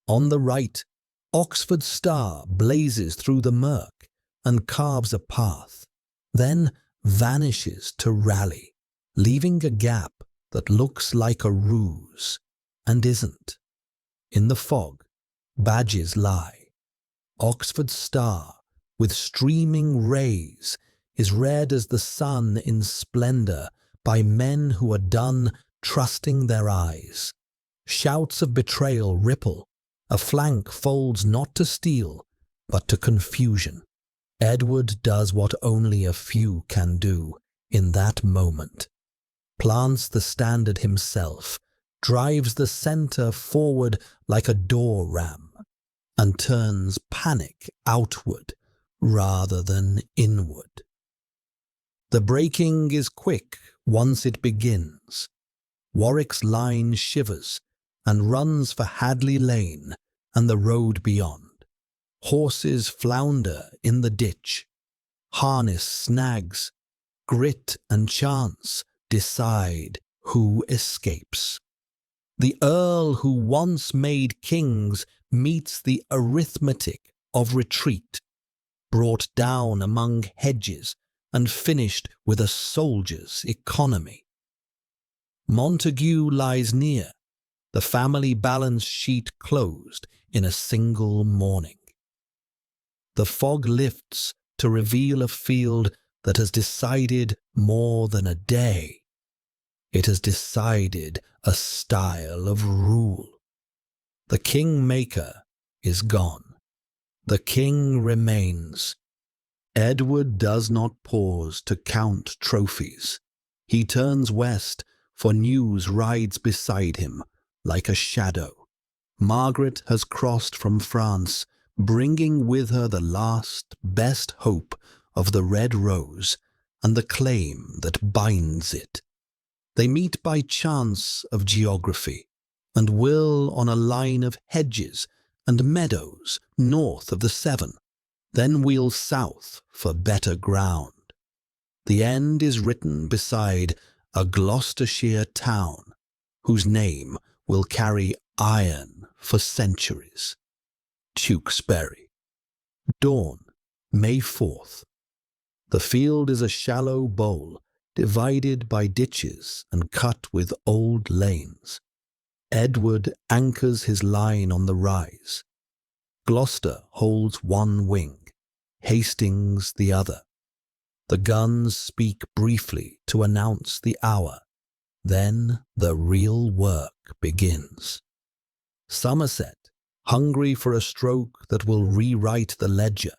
On the right, Oxford's star blazes through the murk and carves a path, then vanishes to rally, leaving a gap that looks like a ruse and isn't. In the fog, badges lie. Oxford's star, with streaming rays, is read as the sun in splendor by men who are done trusting their eyes. Shouts of betrayal ripple. A flank folds not to steel, but to confusion. Edward does what only a few can do in that moment. Plants the standard himself, drives the center forward like a door ram, and turns panic outward rather than inward. The breaking is quick once it begins. Warwick's line shivers and runs for Hadley Lane and the road beyond. Horses flounder in the ditch. Harness snags. Grit and chance decide who escapes. The Earl who once made kings meets the arithmetic of retreat, brought down among hedges and finished with a soldier's economy. Montague lies near, the family balance sheet closed in a single morning. The fog lifts to reveal a field that has decided more than a day. It has decided a style of rule. The kingmaker is gone. The king remains. Edward does not pause to count trophies. He turns west, for news rides beside him like a shadow. Margaret has crossed from France, bringing with her the last, best hope of the red rose and the claim that binds it. They meet by chance of geography, and will on a line of hedges and meadows north of the Severn, then wheel south for better ground. The end is written beside a Gloucestershire town, whose name will carry iron for centuries. Tewkesbury. Dawn, May 4th. The field is a shallow bowl, divided by ditches and cut with old lanes. Edward anchors his line on the rise. Gloucester holds one wing, Hastings the other. The guns speak briefly to announce the hour. Then the real work begins. Somerset, hungry for a stroke that will rewrite the ledger,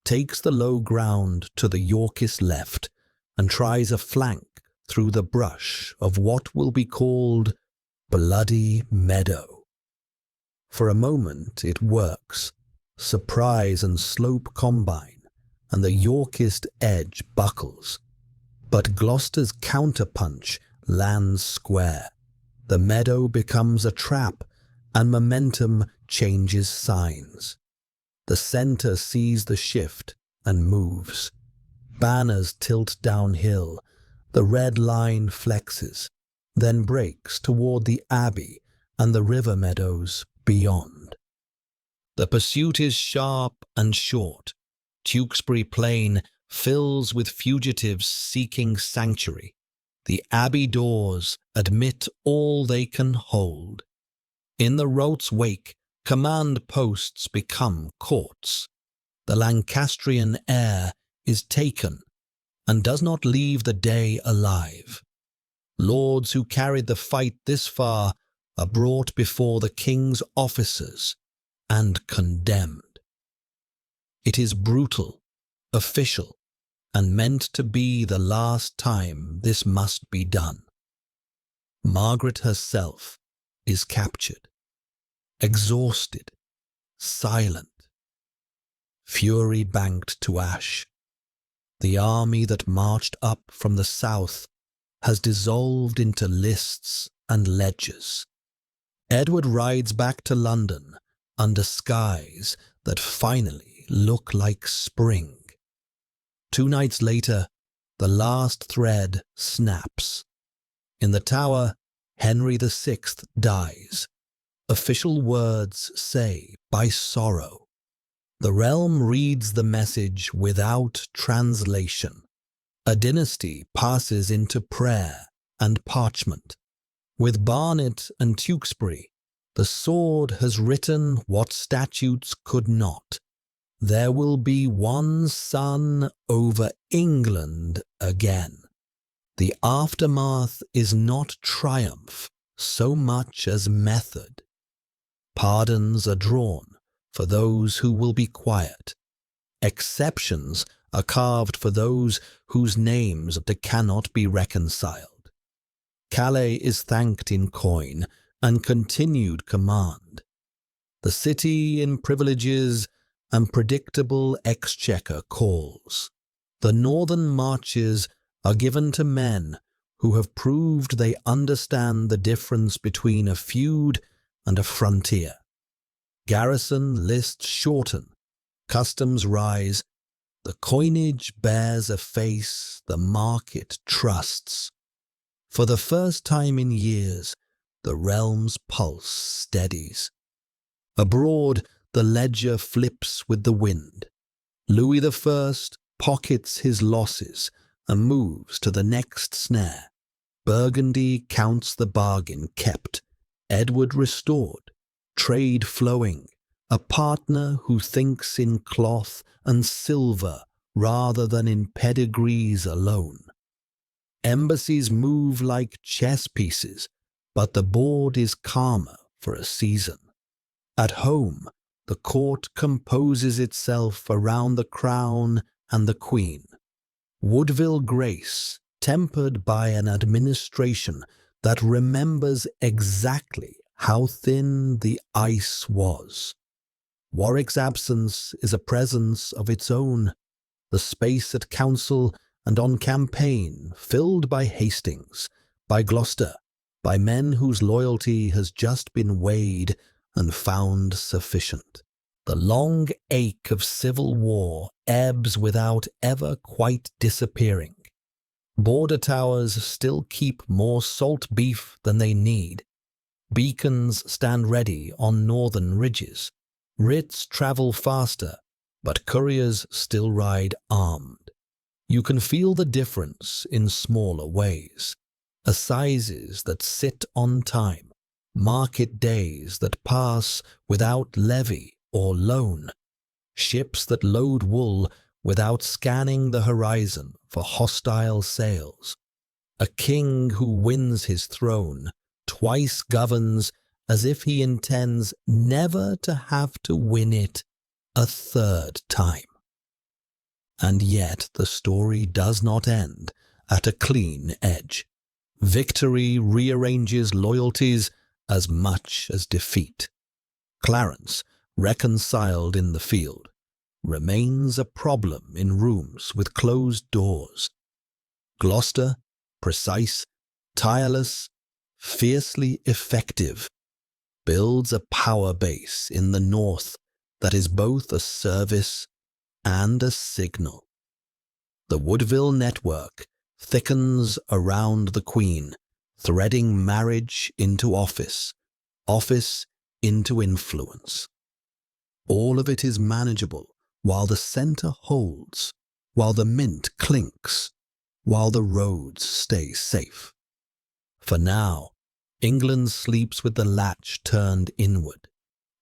takes the low ground to the Yorkist left and tries a flank through the brush of what will be called Bloody Meadow. For a moment it works. Surprise and slope combine, and the Yorkist edge buckles. But Gloucester's counterpunch lands square. The meadow becomes a trap, and momentum changes signs. The centre sees the shift and moves. Banners tilt downhill. The red line flexes, then breaks toward the Abbey and the river meadows beyond. The pursuit is sharp and short. Tewkesbury Plain fills with fugitives seeking sanctuary. The Abbey doors admit all they can hold. In the Rote's wake, command posts become courts. The Lancastrian heir is taken and does not leave the day alive. Lords who carried the fight this far are brought before the king's officers and condemned. It is brutal, official, and meant to be the last time this must be done. Margaret herself is captured, exhausted, silent, fury banked to ash. The army that marched up from the south has dissolved into lists and ledgers. Edward rides back to London under skies that finally look like spring. 2 nights later, the last thread snaps. In the Tower, Henry VI dies. Official words say, by sorrow. The realm reads the message without translation. A dynasty passes into prayer and parchment. With Barnet and Tewkesbury, the sword has written what statutes could not. There will be one son over England again. The aftermath is not triumph so much as method. Pardons are drawn for those who will be quiet. Exceptions are carved for those whose names cannot be reconciled. Calais is thanked in coin and continued command. The city in privileges and predictable exchequer calls. The northern marches are given to men who have proved they understand the difference between a feud and a frontier. Garrison lists shorten, customs rise, the coinage bears a face the market trusts. For the first time in years, the realm's pulse steadies. Abroad, the ledger flips with the wind. Louis I pockets his losses and moves to the next snare. Burgundy counts the bargain kept, Edward restored, trade flowing, a partner who thinks in cloth and silver rather than in pedigrees alone. Embassies move like chess pieces, but the board is calmer for a season. At home, the court composes itself around the crown and the queen. Woodville grace, tempered by an administration that remembers exactly how thin the ice was. Warwick's absence is a presence of its own, the space at council and on campaign filled by Hastings, by Gloucester, by men whose loyalty has just been weighed and found sufficient. The long ache of civil war ebbs without ever quite disappearing. Border towers still keep more salt beef than they need. Beacons stand ready on northern ridges. Writs travel faster, but couriers still ride armed. You can feel the difference in smaller ways. Assizes that sit on time, market days that pass without levy or loan, ships that load wool without scanning the horizon for hostile sails. A king who wins his throne twice governs as if he intends never to have to win it a third time. And yet the story does not end at a clean edge. Victory rearranges loyalties as much as defeat. Clarence, reconciled in the field, remains a problem in rooms with closed doors. Gloucester, precise, tireless, fiercely effective, builds a power base in the north that is both a service and a signal. The Woodville network thickens around the Queen, threading marriage into office, office into influence. All of it is manageable while the centre holds, while the mint clinks, while the roads stay safe. For now, England sleeps with the latch turned inward,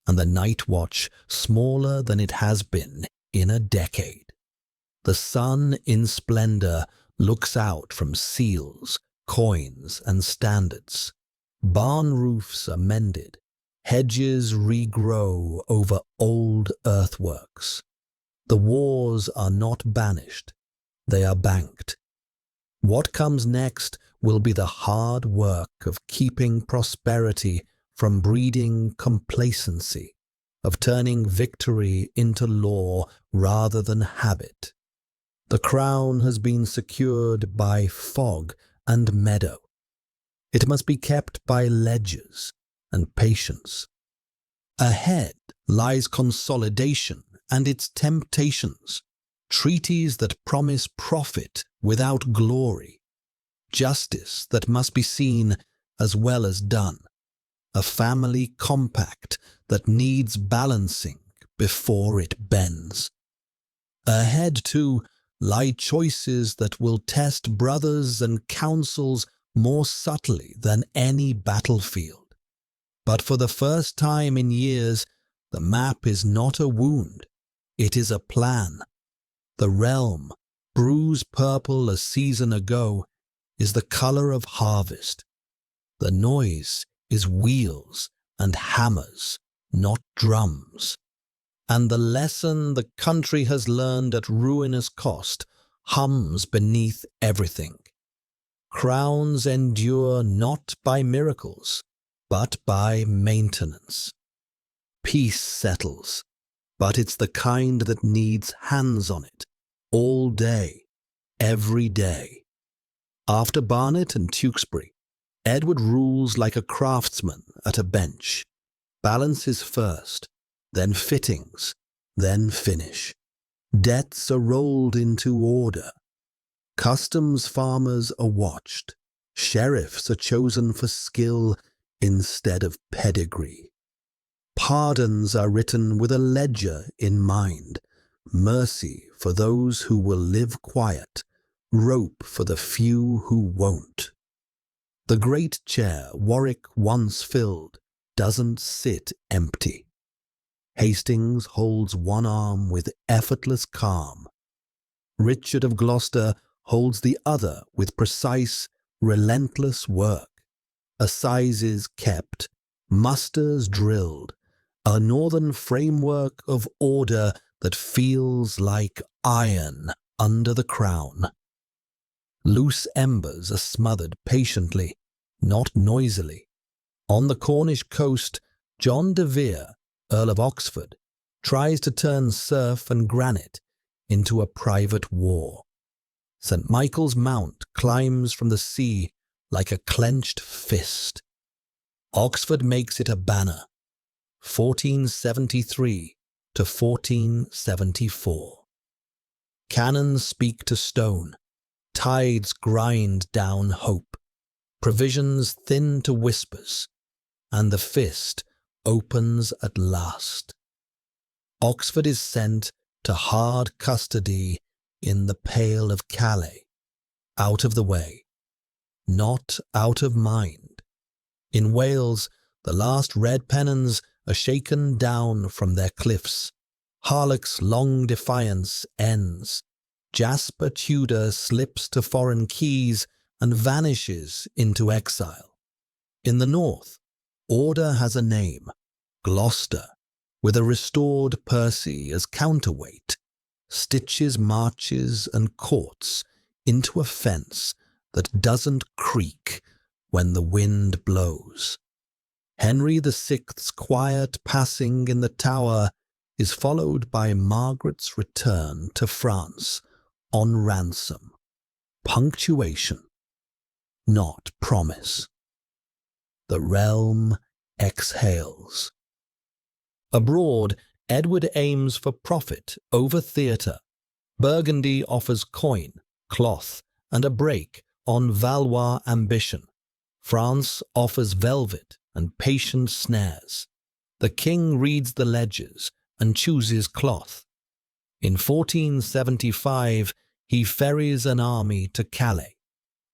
and the night watch smaller than it has been in a decade. The sun in splendour looks out from seals, coins and standards. Barn roofs are mended, hedges regrow over old earthworks. The wars are not banished, they are banked. What comes next will be the hard work of keeping prosperity from breeding complacency, of turning victory into law rather than habit. The crown has been secured by fog and meadow. It must be kept by ledgers and patience. Ahead lies consolidation and its temptations, treaties that promise profit without glory, justice that must be seen as well as done, a family compact that needs balancing before it bends. Ahead, too, lie choices that will test brothers and councils more subtly than any battlefield. But for the first time in years, the map is not a wound, it is a plan. The realm, bruise purple a season ago, is the colour of harvest. The noise is wheels and hammers, not drums. And the lesson the country has learned at ruinous cost hums beneath everything. Crowns endure not by miracles, but by maintenance. Peace settles, but it's the kind that needs hands on it, all day, every day. After Barnet and Tewkesbury, Edward rules like a craftsman at a bench. Balance is first, then fittings, then finish. Debts are rolled into order. Customs farmers are watched. Sheriffs are chosen for skill instead of pedigree. Pardons are written with a ledger in mind. Mercy for those who will live quiet. Rope for the few who won't. The great chair Warwick once filled doesn't sit empty. Hastings holds one arm with effortless calm. Richard of Gloucester holds the other with precise, relentless work. Assizes kept, musters drilled, a northern framework of order that feels like iron under the crown. Loose embers are smothered patiently, not noisily. On the Cornish coast, John de Vere, Earl of Oxford, tries to turn surf and granite into a private war. St. Michael's Mount climbs from the sea like a clenched fist. Oxford makes it a banner, 1473 to 1474. Cannons speak to stone, tides grind down hope, provisions thin to whispers, and the fist opens at last. Oxford is sent to hard custody in the Pale of Calais, out of the way, not out of mind. In Wales, the last red pennons are shaken down from their cliffs. Harlech's long defiance ends. Jasper Tudor slips to foreign keys and vanishes into exile. In the north, order has a name, Gloucester, with a restored Percy as counterweight, stitches marches and courts into a fence that doesn't creak when the wind blows. Henry VI's quiet passing in the Tower is followed by Margaret's return to France on ransom. Punctuation, not promise. The realm exhales. Abroad, Edward aims for profit over theatre. Burgundy offers coin, cloth, and a break on Valois ambition. France offers velvet and patient snares. The king reads the ledgers and chooses cloth. In 1475, he ferries an army to Calais.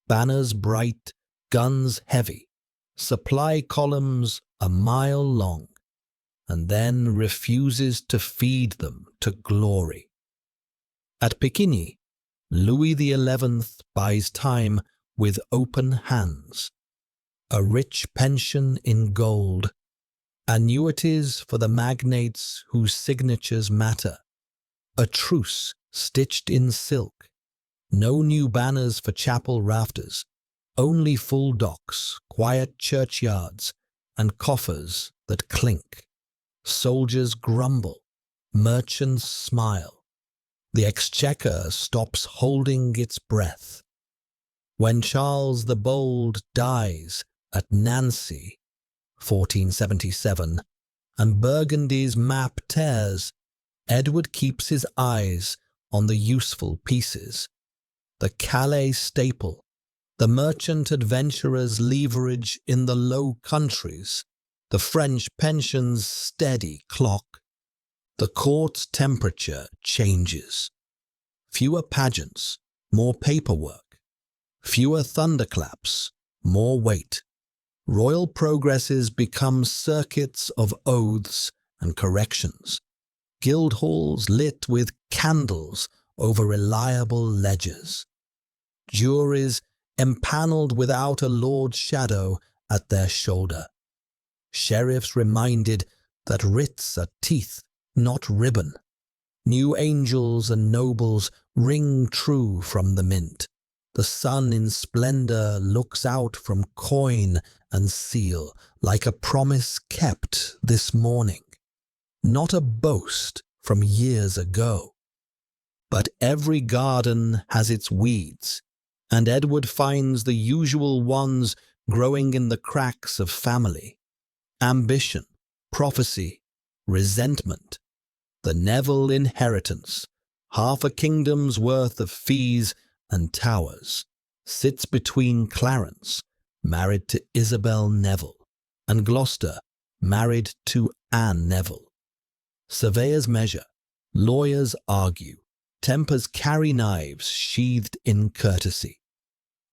Banners bright, guns heavy, supply columns a mile long, and then refuses to feed them to glory. At Piquigny, Louis XI buys time with open hands. A rich pension in gold, annuities for the magnates whose signatures matter, a truce stitched in silk, no new banners for chapel rafters, only full docks, quiet churchyards, and coffers that clink. Soldiers grumble, merchants smile. The exchequer stops holding its breath. When Charles the Bold dies at Nancy, 1477, and Burgundy's map tears, Edward keeps his eyes on the useful pieces. The Calais staple, the merchant adventurer's leverage in the Low Countries, the French pension's steady clock. The court's temperature changes. Fewer pageants, more paperwork. Fewer thunderclaps, more weight. Royal progresses become circuits of oaths and corrections. Guildhalls lit with candles over reliable ledgers. Juries empanelled without a lord's shadow at their shoulder. Sheriffs reminded that writs are teeth, not ribbon. New angels and nobles ring true from the mint. The sun in splendour looks out from coin and seal like a promise kept this morning. Not a boast from years ago. But every garden has its weeds, and Edward finds the usual ones growing in the cracks of family. Ambition, prophecy, resentment, the Neville inheritance, half a kingdom's worth of fees and towers, sits between Clarence, married to Isabel Neville, and Gloucester, married to Anne Neville. Surveyors measure, lawyers argue, tempers carry knives sheathed in courtesy.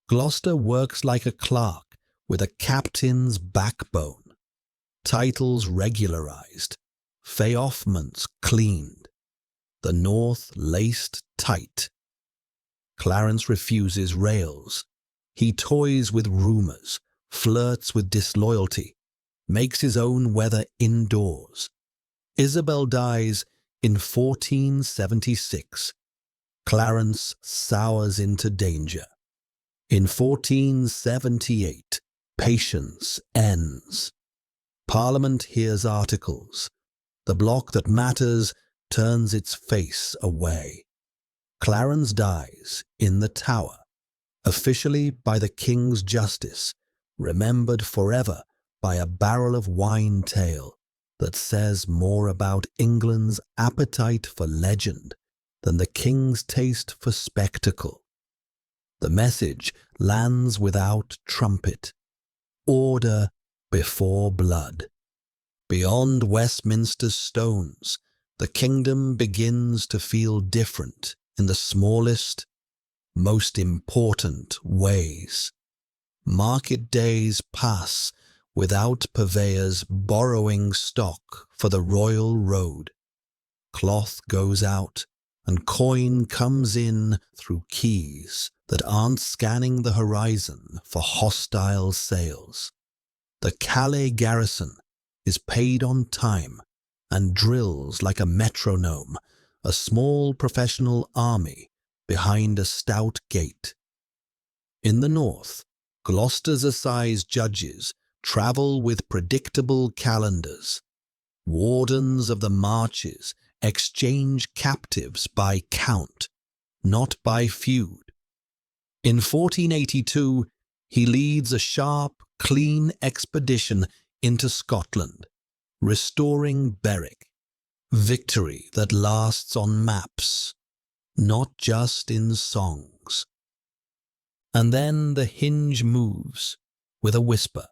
Gloucester works like a clerk with a captain's backbone, titles regularized, feoffments cleaned, the North laced tight. Clarence refuses rails. He toys with rumors, flirts with disloyalty, makes his own weather indoors. Isabel dies in 1476. Clarence sours into danger. In 1478, patience ends. Parliament hears articles. The block that matters turns its face away. Clarence dies in the Tower, officially by the King's Justice, remembered forever by a barrel of wine tale that says more about England's appetite for legend than the King's taste for spectacle. The message lands without trumpet. Order before blood. Beyond Westminster's stones, the kingdom begins to feel different in the smallest, most important ways. Market days pass without purveyors borrowing stock for the royal road. Cloth goes out and coin comes in through keys that aren't scanning the horizon for hostile sails. The Calais garrison is paid on time and drills like a metronome, a small professional army behind a stout gate. In the north, Gloucester's assize judges travel with predictable calendars. Wardens of the marches exchange captives by count, not by feud. In 1482, he leads a sharp, clean expedition into Scotland, restoring Berwick. Victory that lasts on maps, not just in songs. And then the hinge moves with a whisper.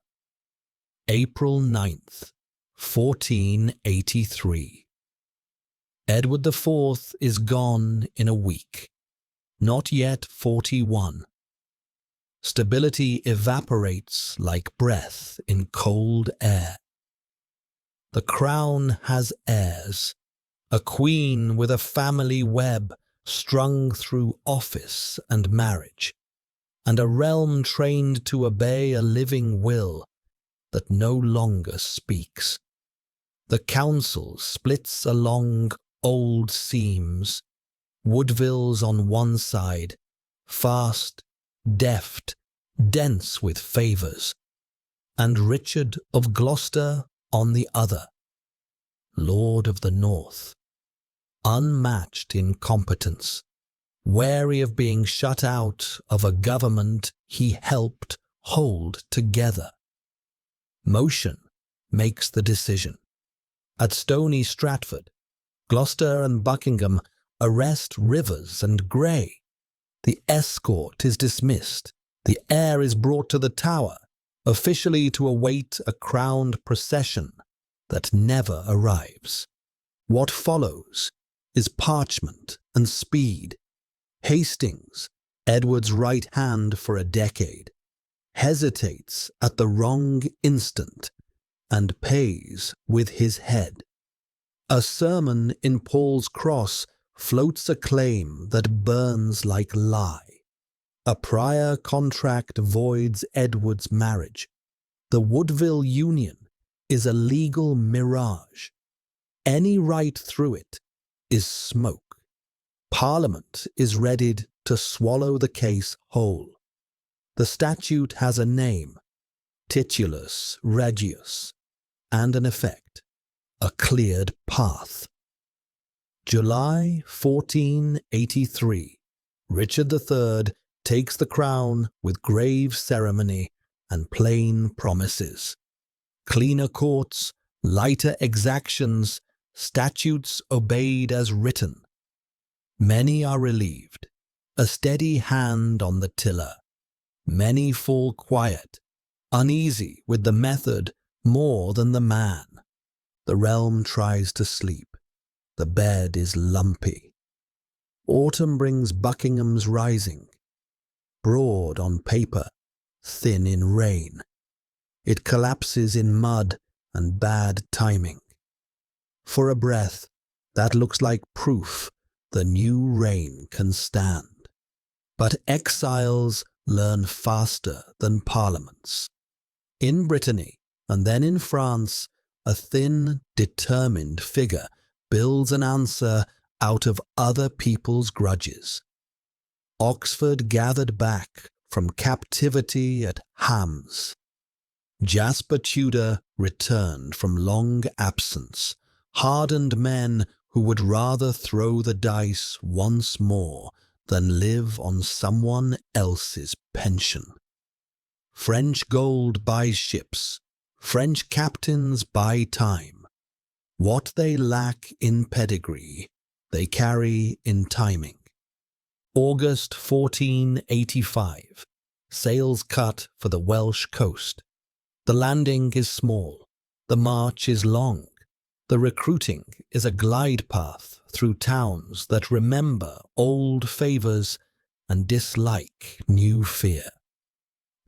April 9th, 1483. Edward IV is gone in a week, not yet 41. Stability evaporates like breath in cold air. The crown has heirs, a queen with a family web strung through office and marriage, and a realm trained to obey a living will that no longer speaks. The council splits along old seams, Woodville's on one side, fast, deft, dense with favours, and Richard of Gloucester on the other, Lord of the North, unmatched in competence, wary of being shut out of a government he helped hold together. Motion makes the decision. At Stony Stratford, Gloucester and Buckingham arrest Rivers and Grey. The escort is dismissed. The heir is brought to the Tower, officially to await a crowned procession that never arrives. What follows is parchment and speed. Hastings, Edward's right hand for a decade, hesitates at the wrong instant and pays with his head. A sermon in Paul's Cross floats a claim that burns like lye. A prior contract voids Edward's marriage. The Woodville Union is a legal mirage. Any right through it is smoke. Parliament is readied to swallow the case whole. The statute has a name, titulus regius, and an effect, a cleared path. July 1483, Richard III takes the crown with grave ceremony and plain promises. Cleaner courts, lighter exactions, statutes obeyed as written. Many are relieved, a steady hand on the tiller. Many fall quiet, uneasy with the method more than the man. The realm tries to sleep. The bed is lumpy. Autumn brings Buckingham's Rising, broad on paper, thin in rain. it collapses in mud and bad timing. For a breath, that looks like proof the new reign can stand. But exiles learn faster than parliaments. In Brittany, and then in France, a thin, determined figure builds an answer out of other people's grudges. Oxford gathered back from captivity at Hams. Jasper Tudor returned from long absence, hardened men who would rather throw the dice once more than live on someone else's pension. French gold buys ships, French captains buy time. What they lack in pedigree, they carry in timing. August 1485, sails cut for the Welsh coast. The landing is small, the march is long, the recruiting is a glide path through towns that remember old favours and dislike new fear.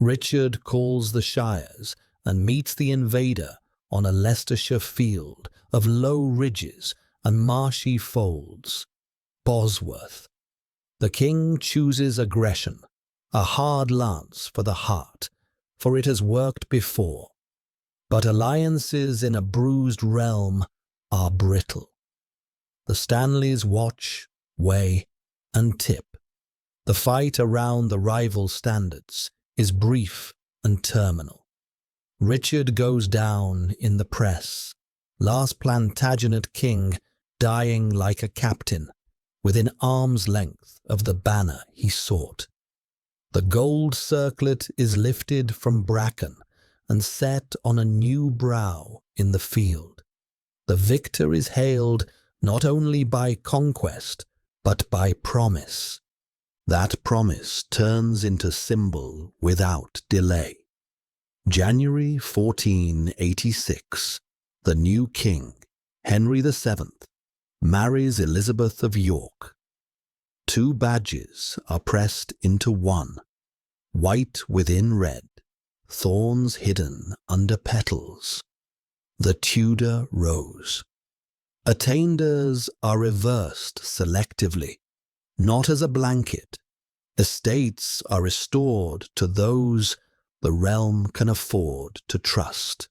Richard calls the shires and meets the invader on a Leicestershire field of low ridges and marshy folds. Bosworth. The king chooses aggression, a hard lance for the heart, for it has worked before. But alliances in a bruised realm are brittle. The Stanleys watch, weigh, and tip. The fight around the rival standards is brief and terminal. Richard goes down in the press, last Plantagenet king dying like a captain, within arm's length of the banner he sought. The gold circlet is lifted from bracken and set on a new brow in the field. The victor is hailed not only by conquest, but by promise. That promise turns into symbol without delay. January 1486, the new king, Henry VII, marries Elizabeth of York. Two badges are pressed into one, white within red, thorns hidden under petals. The Tudor rose. Attainders are reversed selectively, not as a blanket. Estates are restored to those the realm can afford to trust.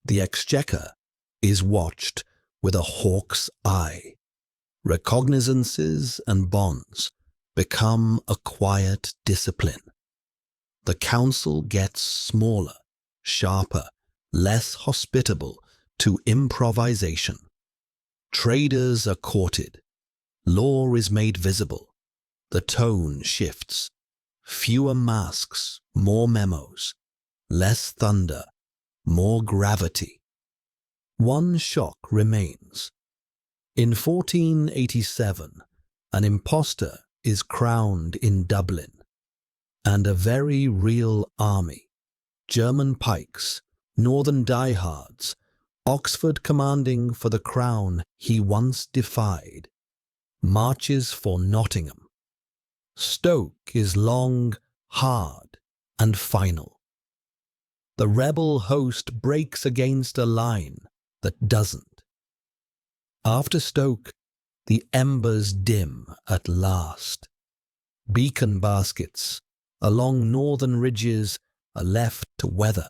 The exchequer is watched with a hawk's eye. Recognizances and bonds become a quiet discipline. The council gets smaller, sharper, less hospitable to improvisation. Traders are courted. Law is made visible. The tone shifts. Fewer masks, more memos. Less thunder, more gravity. One shock remains. In 1487, an impostor is crowned in Dublin, and a very real army, German pikes, northern diehards, Oxford commanding for the crown he once defied, marches for Nottingham. Stoke is long, hard, and final. The rebel host breaks against a line that doesn't. After Stoke, the embers dim at last. Beacon baskets along northern ridges are left to weather.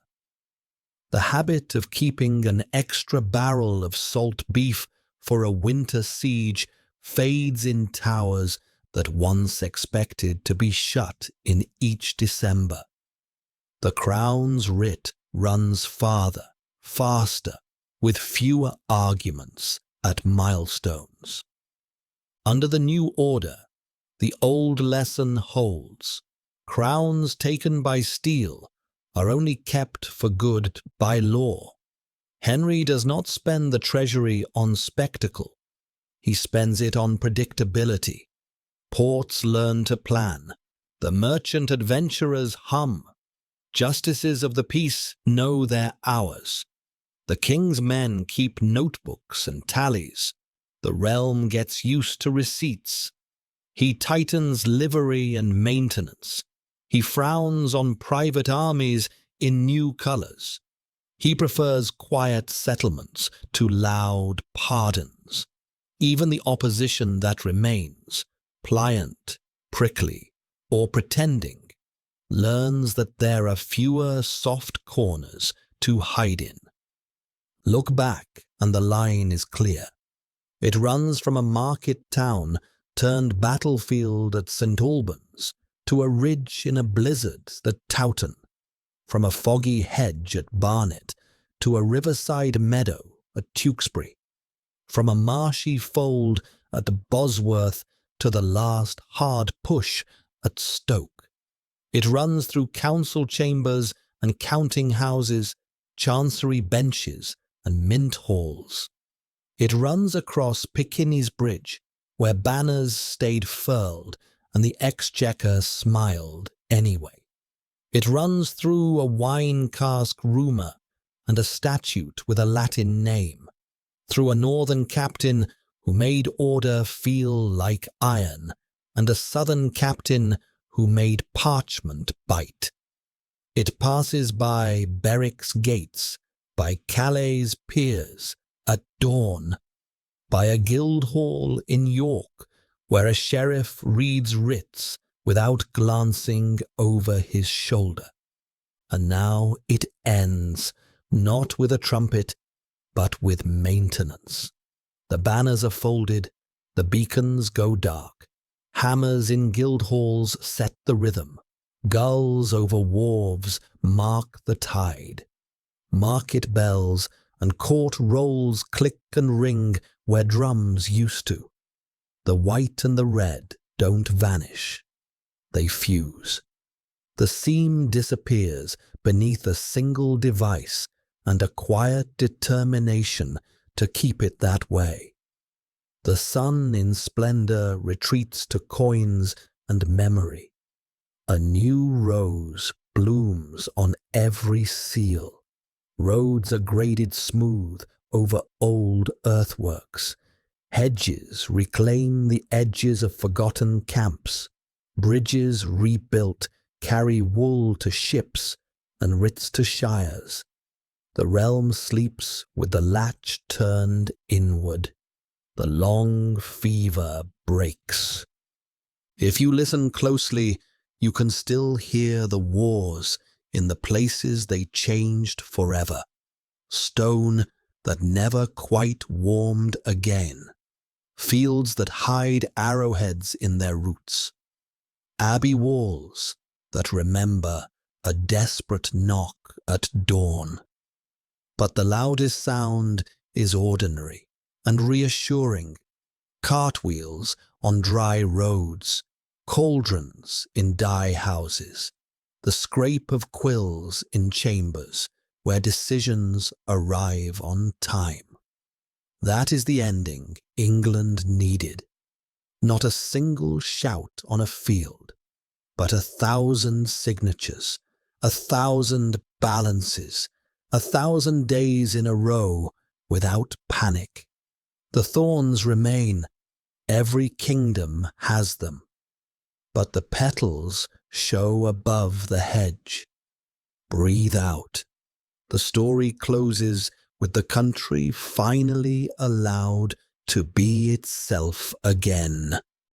The habit of keeping an extra barrel of salt beef for a winter siege fades in towers that once expected to be shut in each December. The crown's writ runs farther, faster, with fewer arguments at milestones. Under the new order, the old lesson holds. Crowns taken by steel are only kept for good by law. Henry does not spend the treasury on spectacle. He spends it on predictability. Ports learn to plan. The merchant adventurers hum. Justices of the peace know their hours. The king's men keep notebooks and tallies. The realm gets used to receipts. He tightens livery and maintenance. He frowns on private armies in new colors. He prefers quiet settlements to loud pardons. Even the opposition that remains, pliant, prickly, or pretending, learns that there are fewer soft corners to hide in. Look back, and the line is clear. It runs from a market town turned battlefield at St. Albans to a ridge in a blizzard at Towton, from a foggy hedge at Barnet to a riverside meadow at Tewkesbury, from a marshy fold at Bosworth to the last hard push at Stoke. It runs through council chambers and counting houses, chancery benches and mint halls. It runs across Piccadilly's Bridge, where banners stayed furled and the exchequer smiled anyway. It runs through a wine cask rumour and a statute with a Latin name, through a northern captain who made order feel like iron, and a southern captain who made parchment bite. It passes by Berwick's gates, by Calais piers at dawn, by a Guildhall in York, where a sheriff reads writs without glancing over his shoulder. And now it ends, not with a trumpet, but with maintenance. The banners are folded, the beacons go dark, hammers in Guildhalls set the rhythm, gulls over wharves mark the tide. Market bells and court rolls click and ring where drums used to. The white and the red don't vanish, they fuse. The seam disappears beneath a single device and a quiet determination to keep it that way. The sun in splendor retreats to coins and memory. A new rose blooms on every seal. Roads are graded smooth over old earthworks. Hedges reclaim the edges of forgotten camps. Bridges rebuilt carry wool to ships and writs to shires. The realm sleeps with the latch turned inward. The long fever breaks. If you listen closely, you can still hear the wars in the places they changed forever. Stone that never quite warmed again. Fields that hide arrowheads in their roots. Abbey walls that remember a desperate knock at dawn. But the loudest sound is ordinary and reassuring. Cartwheels on dry roads, cauldrons in dye houses, the scrape of quills in chambers where decisions arrive on time. That is the ending England needed. Not a single shout on a field, but 1,000 signatures, 1,000 balances, 1,000 days in a row without panic. The thorns remain, every kingdom has them, but the petals show above the hedge. Breathe out. The story closes with the country finally allowed to be itself again.